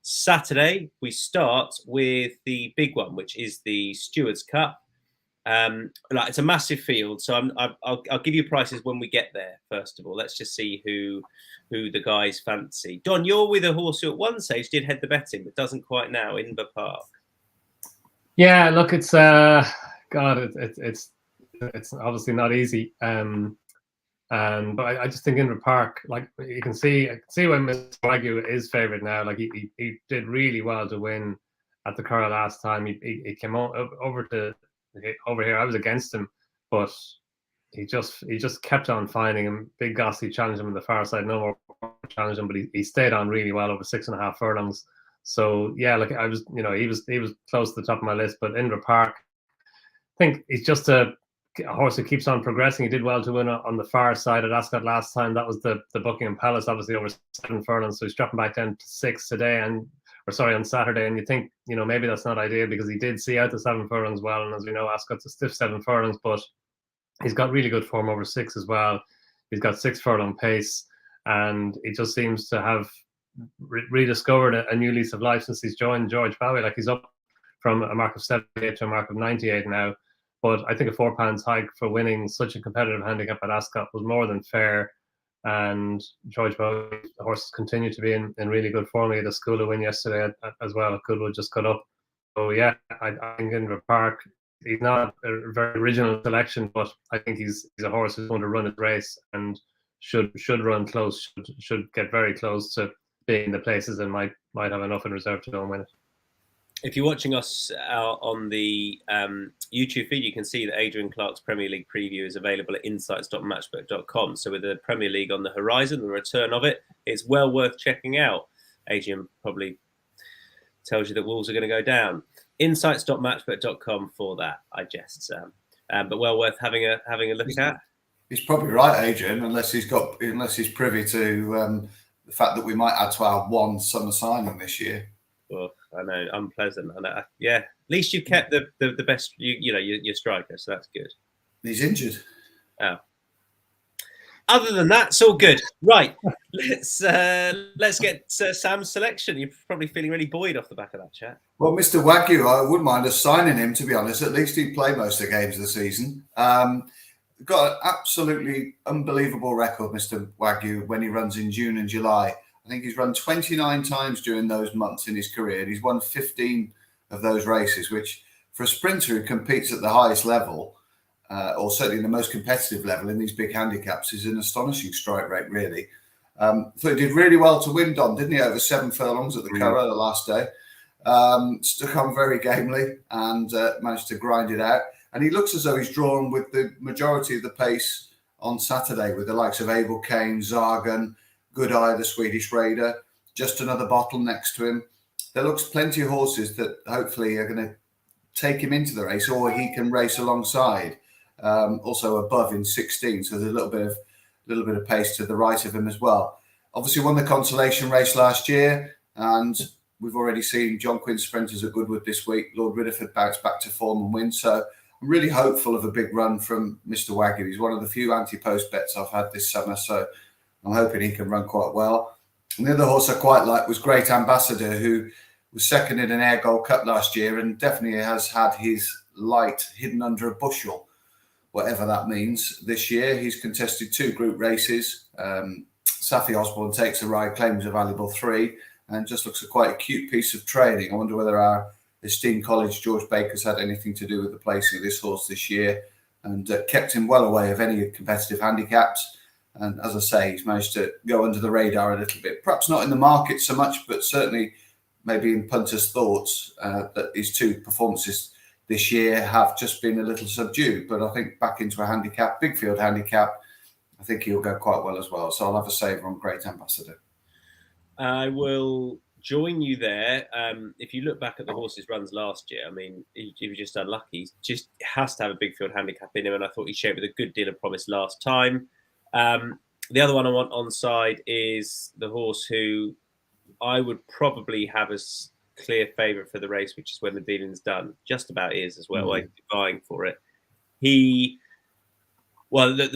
Saturday, we start with the big one, which is the Stewards Cup. It's a massive field, so I'll give you prices when we get there. First of all, let's just see who the guys fancy. Don, you're with a horse who at one stage did head the betting, but doesn't quite now, Inver Park. Yeah, look, it's it's obviously not easy. But I just think Inver Park, like you can see why Mr. Wagyu is favourite now. Like he did really well to win at the Curragh last time. He came over here. I was against him, but he just kept on finding him. Big Gossy challenged him on the far side. No more challenged him, but he stayed on really well over 6.5 furlongs. So yeah, like I was, he was close to the top of my list. But Inver Park, I think he's just a horse who keeps on progressing. He did well to win on the far side at Ascot last time. That was the Buckingham Palace, obviously over 7 furlongs. So he's dropping back down to 6 today, on Saturday. And you think, maybe that's not ideal because he did see out the 7 furlongs well. And as we know, Ascot's a stiff 7 furlongs, but he's got really good form over 6 as well. He's got 6 furlong pace, and he just seems to have rediscovered a new lease of life since he's joined George Bowie. Like he's up from a mark of 78 to a mark of 98 now. But I think a £4 hike for winning such a competitive handicap at Ascot was more than fair. And George Bowie, the horses continue to be in really good form. He had a school win yesterday as well. Goodwood just got up. yeah, I think in the park, he's not a very original selection, but I think he's a horse who's going to run his race and should run close, should get very close to being in the places and might have enough in reserve to go and win it. If you're watching us on the YouTube feed, you can see that Adrian Clark's Premier League preview is available at insights.matchbook.com. So with the Premier League on the horizon, the return of it, it's well worth checking out. Adrian probably tells you that Wolves are going to go down. Insights.matchbook.com for that, I jest, Sam. But well worth having a look at. He's probably right, Adrian, unless he's privy to the fact that we might add to our one summer signing this year. Well, I know, unpleasant. Yeah, at least you kept the best, your striker, so that's good. He's injured. Oh. Other than that, it's all good. Right, let's get Sam's selection. You're probably feeling really buoyed off the back of that chat. Well, Mr. Wagyu, I wouldn't mind us signing him, to be honest. At least he'd play most of the games of the season. Got an absolutely unbelievable record, Mr. Wagyu, when he runs in June and July. I think he's run 29 times during those months in his career, and he's won 15 of those races, which for a sprinter who competes at the highest level, or certainly the most competitive level in these big handicaps, is an astonishing strike rate, really. So he did really well to win, Don, didn't he? Over 7 furlongs at the Qatar the last day. Stuck on very gamely and managed to grind it out. And he looks as though he's drawn with the majority of the pace on Saturday, with the likes of Abel Kane, Zargan, Good Eye, the Swedish Raider, just another bottle next to him. There looks plenty of horses that hopefully are going to take him into the race, or he can race alongside. Also above in 16, so there's a little bit of pace to the right of him as well. Obviously won the consolation race last year, and we've already seen John Quinn sprinters at Goodwood this week. Lord Ridderford bounce back to form and win. So I'm really hopeful of a big run from Mr. Wagyu. He's one of the few anti-post bets I've had this summer, so I'm hoping he can run quite well. And the other horse I quite like was Great Ambassador, who was second in an Air Gold Cup last year and definitely has had his light hidden under a bushel, whatever that means. This year, he's contested 2 group races. Safi Osborne takes a ride, claims a valuable 3, and just looks a quite a cute piece of training. I wonder whether our esteemed colleague George Baker's had anything to do with the placing of this horse this year, and kept him well away of any competitive handicaps. And as I say, he's managed to go under the radar a little bit. Perhaps not in the market so much, but certainly maybe in punters' thoughts that his 2 performances this year have just been a little subdued. But I think back into a handicap, big field handicap, I think he'll go quite well as well. So I'll have a saver on Great Ambassador. I will join you there. If you look back at the horse's runs last year, I mean, he was just unlucky. He just has to have a big field handicap in him, and I thought he showed with a good deal of promise last time. The other one I want on side is the horse who I would probably have as clear favourite for the race, which is When the Dealing's Done. Just about is as well. I'm vying for it. The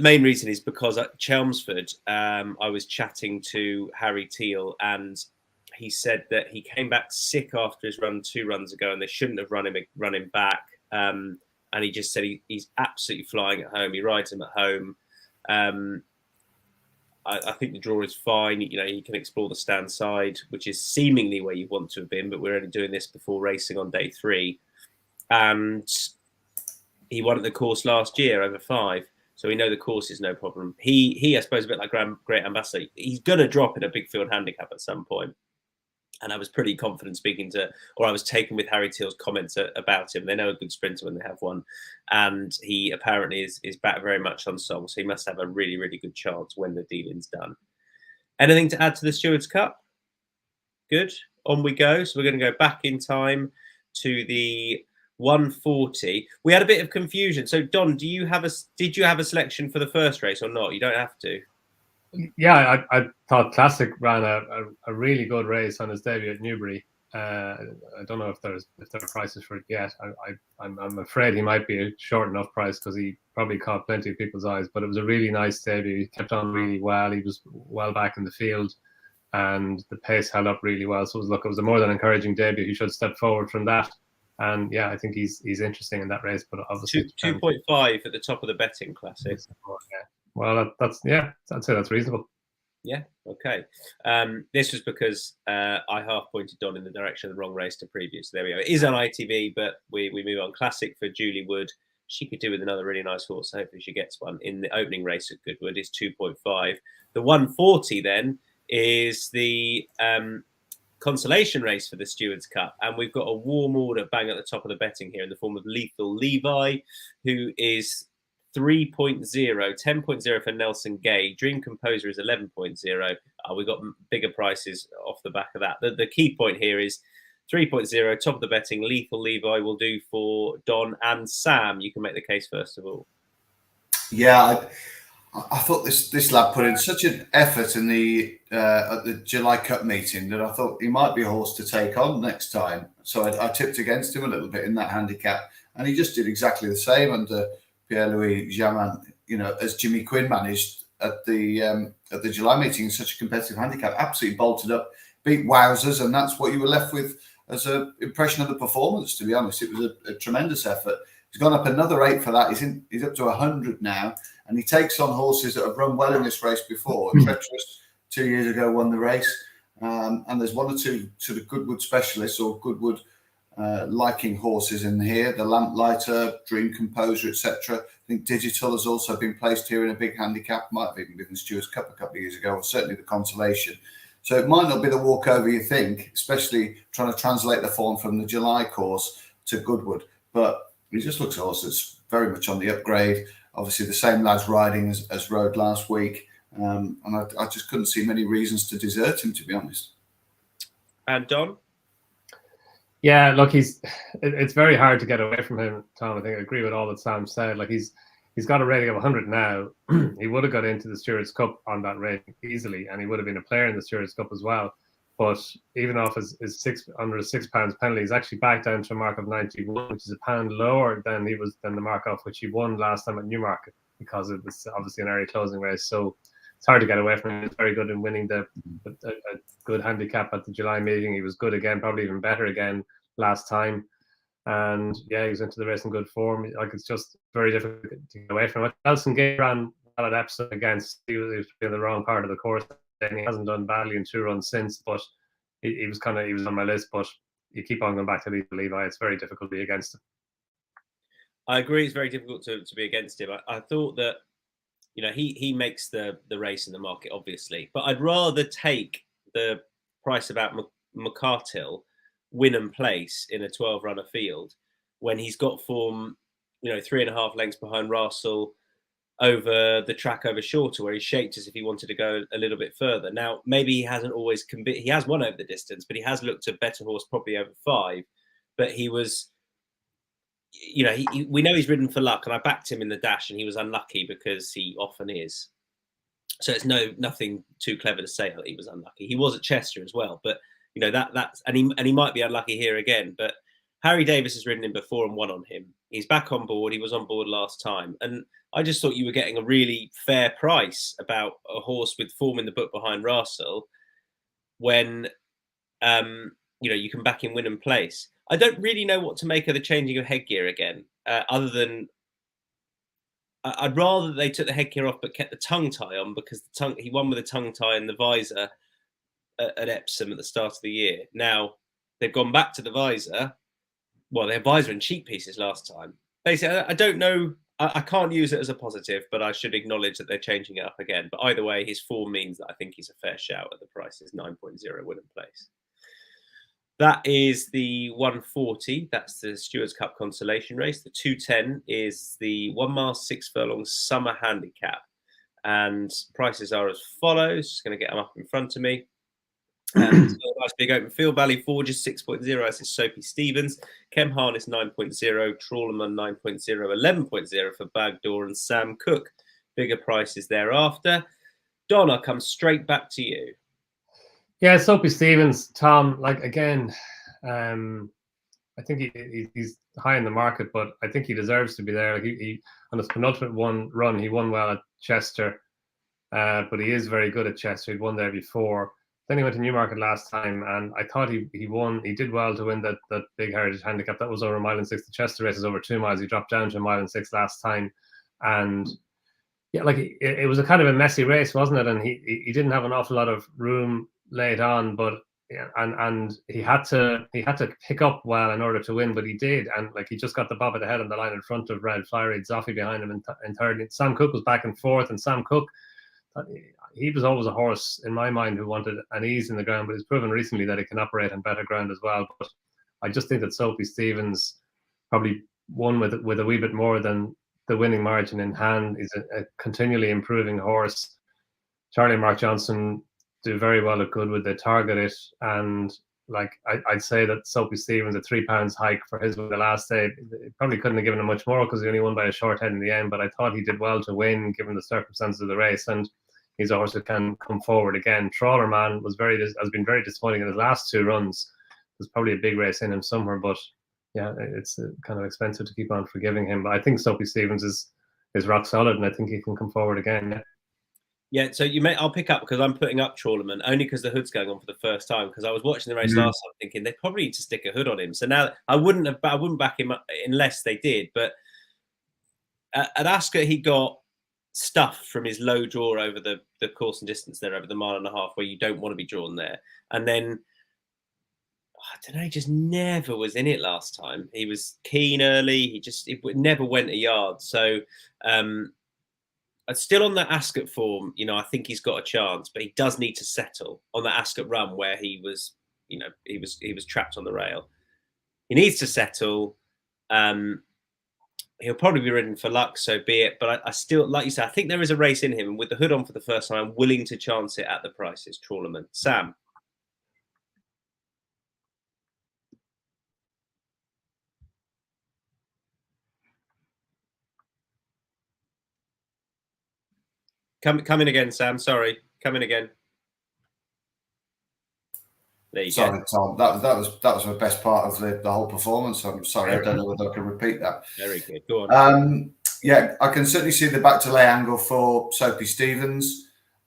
main reason is because at Chelmsford, I was chatting to Harry Teal, and he said that he came back sick after his run 2 runs ago, and they shouldn't have run him back. And he just said he's absolutely flying at home. He rides him at home. I think the draw is fine. He can explore the stand side, which is seemingly where you want to have been, but we're only doing this before racing on day 3. And he won at the course last year over 5. So we know the course is no problem. He I suppose, a bit like Great Ambassador, he's going to drop in a big field handicap at some point. And I was pretty confident I was taken with Harry Teal's comments about him. They know a good sprinter when they have one. And he apparently is back very much on song. So he must have a really, really good chance when the dealing's done. Anything to add to the Stewards Cup? Good. On we go. So we're going to go back in time to the 140. We had a bit of confusion. So Don, did you have a selection for the first race or not? You don't have to. Yeah, I thought Classic ran a really good race on his debut at Newbury. I don't know if there are prices for it yet. I'm afraid he might be a short enough price because he probably caught plenty of people's eyes. But it was a really nice debut. He kept on really well. He was well back in the field, and the pace held up really well. So it was a more than encouraging debut. He should step forward from that. And yeah, I think he's interesting in that race. But obviously 2.5 at the top of the betting Classic. Yeah. Well, I'd say that's reasonable. Yeah. Okay. This was because I half pointed Donn in the direction of the wrong race to preview. So there we go. It is on ITV, but we move on. Classic for Julie Wood. She could do with another really nice horse. Hopefully she gets one in the opening race at Goodwood. Is 2.5. The 140 then is the consolation race for the Stewards Cup, and we've got a warm order bang at the top of the betting here in the form of Lethal Levi, who is 3.0, 10.0 for Nelson Gay. Dream Composer is 11.0. We've got bigger prices off the back of that. The key point here is 3.0, top of the betting. Lethal Levi will do for Donn and Sam. You can make the case first of all. Yeah, I thought this lad put in such an effort in the at the July Cup meeting that I thought he might be a horse to take on next time. So I tipped against him a little bit in that handicap, and he just did exactly the same under Pierre-Louis Jamin, as Jimmy Quinn managed at the July meeting in such a competitive handicap. Absolutely bolted up, beat Wowzers, and that's what you were left with as an impression of the performance. To be honest, it was a tremendous effort. He's gone up another 8 for that. He's up to 100 now, and he takes on horses that have run well in this race before. Treacherous 2 years ago won the race, and there's 1 or 2 sort of Goodwood specialists or Goodwood liking horses in here. The Lamplighter, Dream Composer, etc. I think Digital has also been placed here in a big handicap. Might have even been the Stewards Cup a couple of years ago, or certainly the Consolation. So it might not be the walkover you think, especially trying to translate the form from the July course to Goodwood. But he just looks a horse that's very much on the upgrade. Obviously, the same lads riding as rode last week. And I just couldn't see many reasons to desert him, to be honest. And Donn? Yeah, look, it's very hard to get away from him, Tom. I think I agree with all that Sam said. Like he's got a rating of 100 now. He would have got into the Stewards Cup on that rating easily, and he would have been a player in the Stewards Cup as well. But even off his under £6 penalty, he's actually back down to a mark of 91, which is £1 lower than the mark off which he won last time at Newmarket, because it was obviously an early closing race. So it's hard to get away from him. He's very good in winning a good handicap at the July meeting. He was good again, probably even better again last time. And yeah, he was into the race in good form. Like, it's just very difficult to get away from it. Nelson Gay ran well at Epsom against. He was in the wrong part of the course, and he hasn't done badly in 2 runs since. But he was on my list. But you keep on going back to Levi. It's very difficult to be against him. I agree. It's very difficult to be against him. I thought that he makes the race in the market, obviously, but I'd rather take the price about McCartill win and place in a 12-runner field when he's got form, 3.5 lengths behind Russell over the track over shorter, where he shaped as if he wanted to go a little bit further. Now, maybe he hasn't always he has won over the distance, but he has looked a better horse probably over 5. But he was, we know he's ridden for luck, and I backed him in the dash, and he was unlucky because he often is. So it's nothing too clever to say that he was unlucky. He was at Chester as well, but that's and he might be unlucky here again. But Harry Davis has ridden him before and won on him. He's back on board. He was on board last time, and I just thought you were getting a really fair price about a horse with form in the book behind Russell when you can back him win and place. I don't really know what to make of the changing of headgear again, other than I'd rather they took the headgear off but kept the tongue tie on, because he won with a tongue tie and the visor at Epsom at the start of the year. Now they've gone back to the visor. Well, they had visor and cheek pieces last time. Basically, I don't know. I can't use it as a positive, but I should acknowledge that they're changing it up again. But either way, his form means that I think he's a fair shout at the prices, 9.0 win and place. That is the 140. That's the Stewards Cup consolation race. The 210 is the 1 mile 6 furlong summer handicap. And prices are as follows. Just going to get them up in front of me. Nice big open field. Valley Forges 6.0. That's Sophie Stevens. Kem Harness 9.0. Trawlerman 9.0. 11.0 for Bagdoor and Sam Cook. Bigger prices thereafter. Donn, I'll come straight back to you. Yeah, Sophie Stevens, Tom, again, I think he's high in the market, but I think he deserves to be there. He on his penultimate run, he won well at Chester, but he is very good at Chester. He'd won there before. Then he went to Newmarket last time, and I thought he won. He did well to win that big Heritage Handicap. That was over 1.6 miles. The Chester race is over 2 miles. He dropped down to 1.6 miles last time, and Yeah, like it was a kind of a messy race, wasn't it? And he didn't have an awful lot of room laid on, but yeah, and he had to pick up well in order to win, but he did, and like he just got the bob of the head on the line in front of Red Flyery, Zoffy behind him in third. Sam Cooke was back and forth, and Sam Cooke, he was always a horse in my mind who wanted an ease in the ground, but he's proven recently that he can operate on better ground as well. But I just think that Soapy Stevens probably won with a wee bit more than the winning margin in hand. He's a continually improving horse. Charlie and Mark Johnson do very well at Goodwood. They target it, and like I'd say that Soapy Stevens, a £3 hike for his win the last day, probably couldn't have given him much more because he only won by a short head in the end. But I thought he did well to win given the circumstances of the race, and he's a horse that can come forward again. Trawler Man has been very disappointing in his last 2 runs. There's probably a big race in him somewhere, but yeah, it's kind of expensive to keep on forgiving him. But I think Soapy Stevens is rock solid, and I think he can come forward again. Yeah. Yeah, so I'll pick up because I'm putting up Trawlerman only because the hood's going on for the first time. Because I was watching the race last time, thinking they probably need to stick a hood on him. So now I wouldn't back him up unless they did. But at Ascot, he got stuffed from his low draw over the course and distance there over the 1.5 miles, where you don't want to be drawn there. And then I don't know, he just never was in it last time. He was keen early. It never went a yard. So. Still on that Ascot form, I think he's got a chance, but he does need to settle on that Ascot run where he was trapped on the rail. He needs to settle. He'll probably be ridden for luck, so be it. But I still, like you said, I think there is a race in him, and with the hood on for the first time, I'm willing to chance it at the prices. Trawlerman. Sam. Come in again, Sam. Sorry, come in again. There you sorry, go. Tom. That was the best part of the whole performance. I'm sorry, I don't know whether I can repeat that. Very good. Go on. Yeah, I can certainly see the back to lay angle for Soapy Stevens.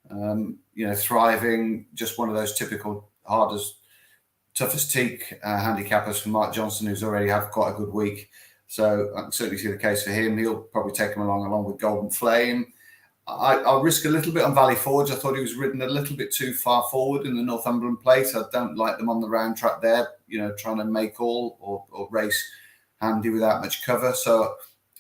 Thriving, just one of those typical tough as teak handicappers for Mark Johnson, who's already had quite a good week. So I can certainly see the case for him. He'll probably take him along with Golden Flame. I'll risk a little bit on Valley Forge. I thought he was ridden a little bit too far forward in the Northumberland Plate. I don't like them on the round track there, trying to make all or race handy without much cover. So I'll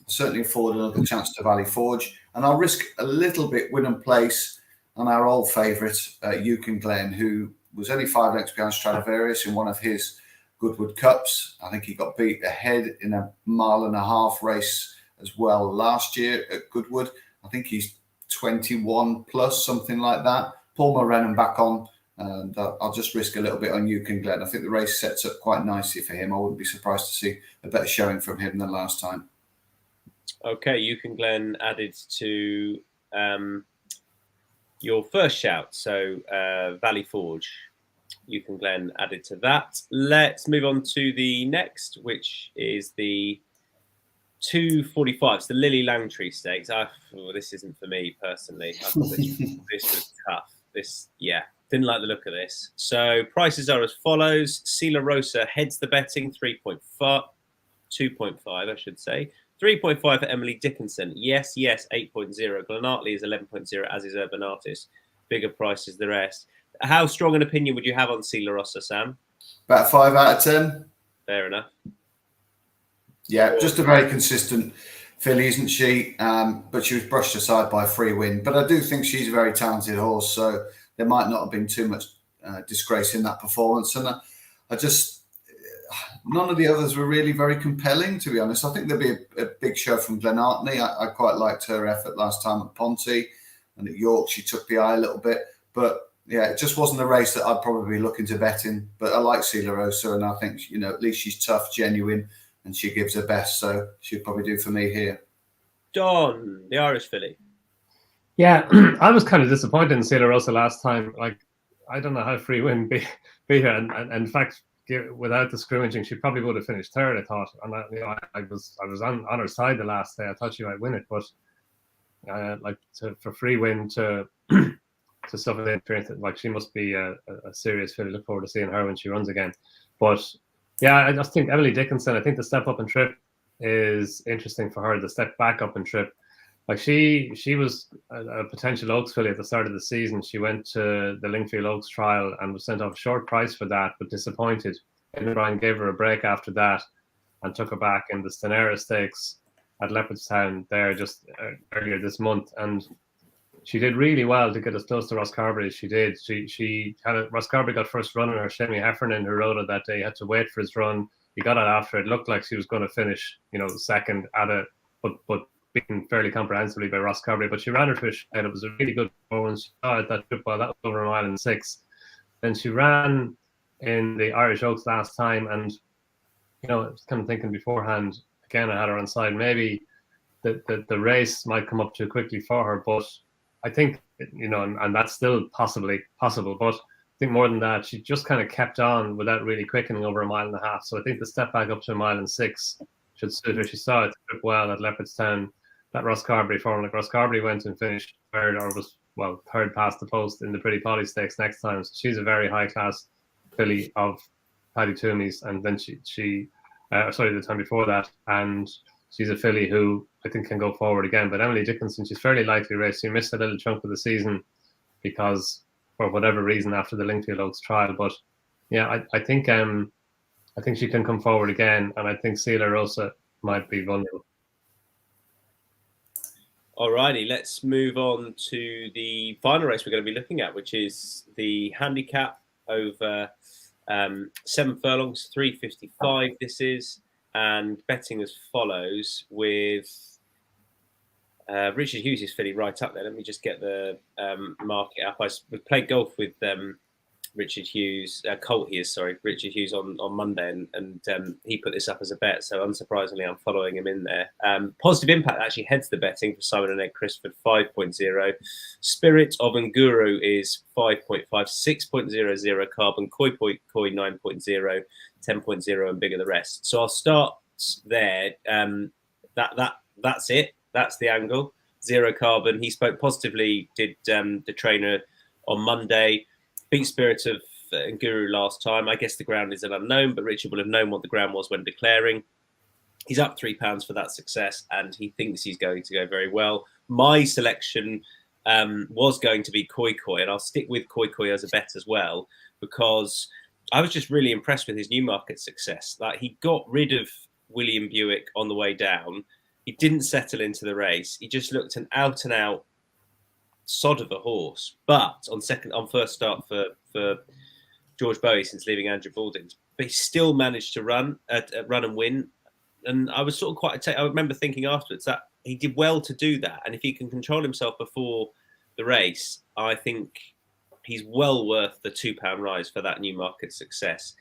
certainly afford another chance to Valley Forge. And I'll risk a little bit win and place on our old favourite, Yukon Glen, who was only 5 lengths behind Stradivarius in one of his Goodwood Cups. I think he got beat ahead in a 1.5 mile race as well last year at Goodwood. I think he's 21 plus, something like that. Pull my Renan back on, and I'll just risk a little bit on Yukon Glen. I think the race sets up quite nicely for him. I wouldn't be surprised to see a better showing from him than last time. Okay, Yukon Glen added to your first shout. So Valley Forge, Yukon Glen added to that. Let's move on to the next, which is the 245. It's the Lillie Langtry Stakes. This isn't for me personally. I thought this was tough. Didn't like the look of this. So prices are as follows. Sila Rosa heads the betting, 2.5, I should say. 3.5 for Emily Dickinson. Yes, 8.0. Glenartley is 11.0, as is Urban Artist. Bigger prices the rest. How strong an opinion would you have on Sila Rosa, Sam? About 5 out of 10. Fair enough. Yeah, just a very consistent filly, isn't she? But she was brushed aside by Free Win. But I do think she's a very talented horse, so there might not have been too much disgrace in that performance. And none of the others were really very compelling, to be honest. I think there'll be a big show from Glenartney. I quite liked her effort last time at Ponty, and at York she took the eye a little bit. But yeah, it just wasn't a race that I'd probably be looking to bet in. But I like Sila Rosa, and I think at least she's tough, genuine, and she gives her best, so she'd probably do for me here. Don, the Irish filly. Yeah, I was kind of disappointed in Sila Rosa last time. Like, I don't know how Free Win be here, and in fact, without the scrimmaging, she probably would have finished third, I thought. And I was on her side the last day. I thought she might win it, but for Free Win to suffer the experience, like she must be a serious filly. Look forward to seeing her when she runs again. But yeah, I just think Emily Dickinson, I think the step up and trip is interesting for her. The step back up and trip, Like she was a potential Oaks filly at the start of the season. She went to the Lingfield Oaks trial and was sent off short price for that, but disappointed. And Brian gave her a break after that and took her back in the Stenera Stakes at Leopardstown there just earlier this month. And she did really well to get as close to Ross Carberry as she did. She had Ross Carberry got first run on her Shemi Heffernan, who rode it that day. He had to wait for his run. He got it after. It looked like she was going to finish, second at it, but beaten fairly comprehensively by Ross Carberry. But she ran her fish, and it was a really good performance. She saw it that trip well. That was over 1 mile and 6. Then she ran in the Irish Oaks last time, and I was kind of thinking beforehand. Again, I had her on side. Maybe the race might come up too quickly for her, but I think and that's still possible. But I think more than that, she just kind of kept on without really quickening over 1.5 miles. So I think the step back up to 1 mile and 6 should suit her. She saw it trip well at Leopardstown. That Ross Carberry form, like Ross Carberry went and finished third, or was third past the post in the Pretty Polly Stakes next time. So she's a very high class filly of Paddy Toomey's, and then she the time before that, and she's a filly who I think can go forward again. But Emily Dickinson, she's fairly likely raced. She missed a little chunk of the season because, for whatever reason, after the Lingfield Oaks trial. But yeah, I think she can come forward again, and I think Sela Rosa might be vulnerable. Alrighty, let's move on to the final race we're going to be looking at, which is the handicap over 7 furlongs, 355 this is, and betting as follows with Richard Hughes' filly right up there. Let me just get the market up. I played golf with Richard Hughes, Richard Hughes on Monday, and he put this up as a bet. So unsurprisingly, I'm following him in there. Positive Impact actually heads the betting for Simon and Ed Crisford 5.0. Spirit of Nguru is 5.5, 6.00 Carbon, Koi 9.0, 10.0, and Bigger the rest. So I'll start there. That's it. That's the angle. 0 Carbon. He spoke positively. Did the trainer on Monday. Beat Spirit of Nguru last time. I guess the ground is an unknown, but Richard will have known what the ground was when declaring. He's up £3 for that success, and he thinks he's going to go very well. My selection was going to be Koi, and I'll stick with Koi as a bet as well, because I was just really impressed with his Newmarket success. Like, he got rid of William Buick on the way down. He didn't settle into the race. He just looked an out-and-out sod of a horse. But on first start for George Bowie since leaving Andrew Baldwin's, but he still managed to run and win. And I was sort of I remember thinking afterwards that he did well to do that. And if he can control himself before the race, I think he's well worth the £2 rise for that Newmarket success.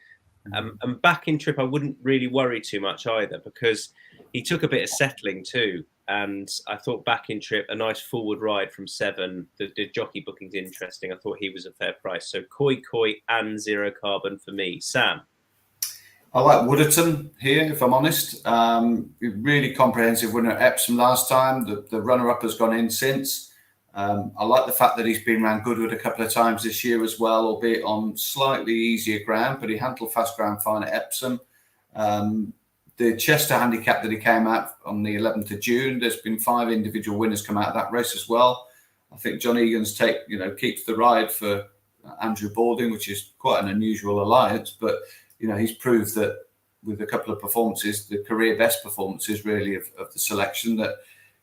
And back in trip, I wouldn't really worry too much either, because he took a bit of settling too. And I thought back in trip, a nice forward ride from 7. The jockey booking's interesting. I thought he was a fair price. So Koi and 0 Carbon for me. Sam? I like Wooderton here, if I'm honest. Really comprehensive winner at Epsom last time. The runner-up has gone in since. I like the fact that he's been around Goodwood a couple of times this year as well, albeit on slightly easier ground, but he handled fast ground fine at Epsom. The Chester handicap that he came out on the 11th of June, there's been 5 individual winners come out of that race as well. I think John Egan's keeps the ride for Andrew Baldwin, which is quite an unusual alliance, but he's proved that with a couple of performances, the career best performances really of the selection, that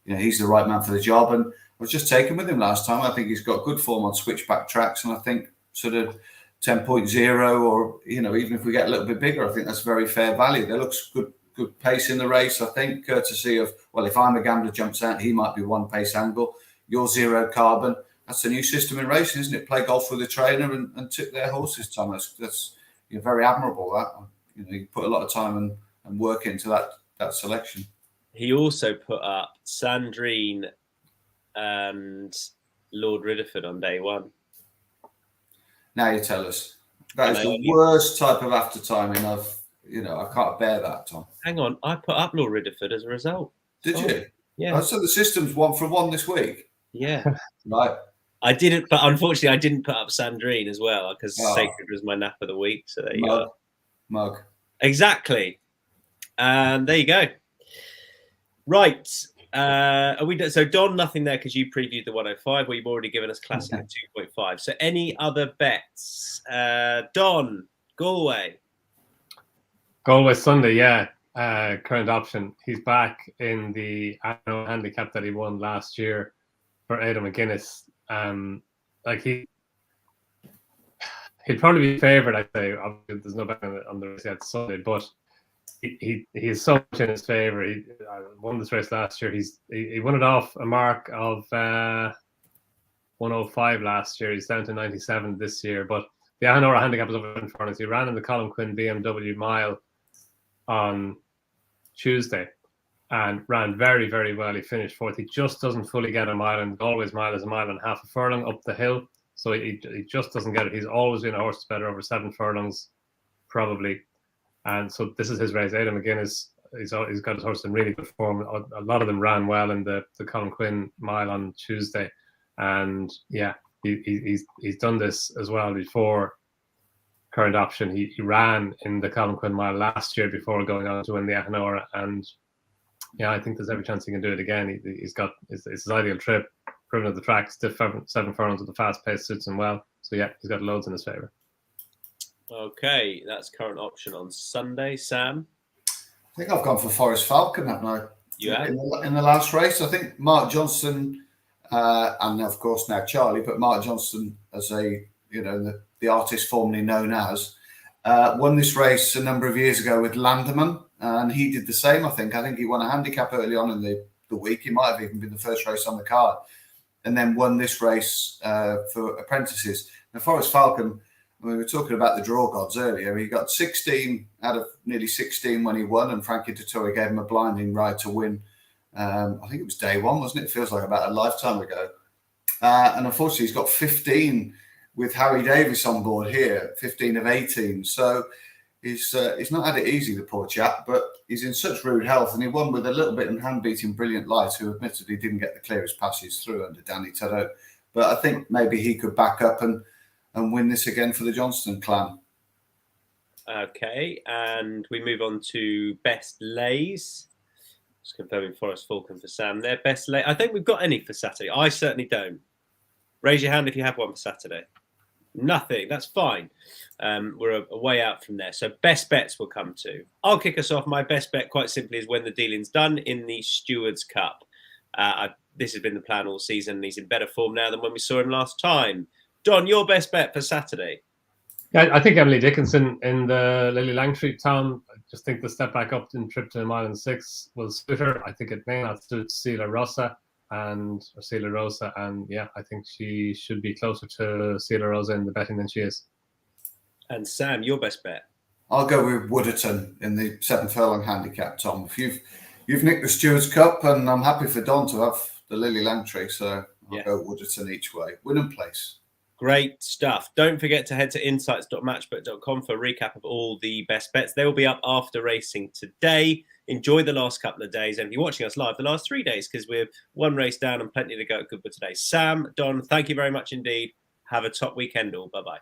he's the right man for the job. And I was just taken with him last time. I think he's got good form on switchback tracks, and I think sort of 10.0 or even if we get a little bit bigger, I think that's very fair value. There looks good pace in the race, I think, courtesy of, if I'm a gambler jumps out, he might be 1 pace angle. Your 0 Carbon, that's a new system in racing, isn't it? Play golf with a trainer and tip their horses, Thomas. That's very admirable. That you put a lot of time and work into that selection. He also put up Sandrine and Lord Ridderford on day 1. Now you tell us. That is the worst type of after timing I can't bear that, Tom. Hang on, I put up Lord Ridderford as a result. Did you? Yeah. So the system's 1 for 1 this week. Yeah. Right. I didn't, but unfortunately, I didn't put up Sandrine as well, because Sacred was my nap of the week. So there you go. Mug. Exactly. And there you go. Right. Are we so Don, nothing there because you previewed the 105. Well, you've already given us classic at 2.5. So any other bets? Don, Galway. Galway Sunday, yeah. Current option. He's back in the handicap that he won last year for Aidan McGuinness. He'd probably be favoured, I'd say. Obviously, there's no bet on the race yet Sunday, but he is so much in his favour. He won this race last year. He won it off a mark of 105 last year. He's down to 97 this year. But the Ahanora handicap is over 7 furlongs. He ran in the Colin Quinn BMW mile on Tuesday and ran very, very well. He finished fourth. He just doesn't fully get a mile, and Galway's mile is a mile and a half a furlong up the hill. So he just doesn't get it. He's always been a horse better over 7 furlongs, probably. And so this is his race. Aidan McGuinness, he's got his horse in really good form. A lot of them ran well in the Colin Quinn mile on Tuesday. And yeah, he's done this as well before current option. He ran in the Colin Quinn mile last year before going on to win the Ahanora. And yeah, I think there's every chance he can do it again. He's got it's his ideal trip. Proven at the track, stiff 7 furlongs with the fast pace suits him well. So yeah, he's got loads in his favour. Okay, that's current option on Sunday. Sam? I think I've gone for Forest Falcon, haven't I? Yeah. In the last race, I think Mark Johnson, and of course now Charlie, but Mark Johnson as the artist formerly known as, won this race a number of years ago with Landerman, and he did the same. I think he won a handicap early on in the week. He might have even been the first race on the card, and then won this race for apprentices. Now Forest Falcon, we were talking about the draw gods earlier. He got 16 out of nearly 16 when he won, and Frankie Dettori gave him a blinding ride to win. I think it was day one, wasn't it? It feels like about a lifetime ago. And unfortunately, he's got 15 with Harry Davis on board here, 15 of 18. So he's not had it easy, the poor chap, but he's in such rude health, and he won with a little bit of hand-beating Brilliant Light, who admittedly didn't get the clearest passes through under Danny Tudhope. But I think maybe he could back up and win this again for the Johnston clan. Okay, and we move on to best lays. Just confirming Forest Falcon for Sam there. Best lay. I think we've got any for Saturday. I certainly don't. Raise your hand if you have one for Saturday. Nothing. That's fine. We're a way out from there. So best bets will come to. I'll kick us off. My best bet, quite simply, is when the dealing's done in the Stewards Cup. This has been the plan all season. He's in better form now than when we saw him last time. Don, your best bet for Saturday? Yeah, I think Emily Dickinson in the Lillie Langtry. Tom, I just think the step back up in trip to 1 mile and 6 will suit her. I think it may not suit Sela Rosa, and yeah, I think she should be closer to Sela Rosa in the betting than she is. And Sam, your best bet? I'll go with Wooderton in the 7 furlong handicap, Tom. If you've nicked the Stewards Cup, and I'm happy for Don to have the Lillie Langtry, so I'll go Wooderton each way. Win and place. Great stuff. Don't forget to head to insights.matchbook.com for a recap of all the best bets. They will be up after racing today. Enjoy the last couple of days. And if you're watching us live, the last 3 days, because we're 1 race down and plenty to go at Goodwood today. Sam, Don, thank you very much indeed. Have a top weekend all. Bye-bye.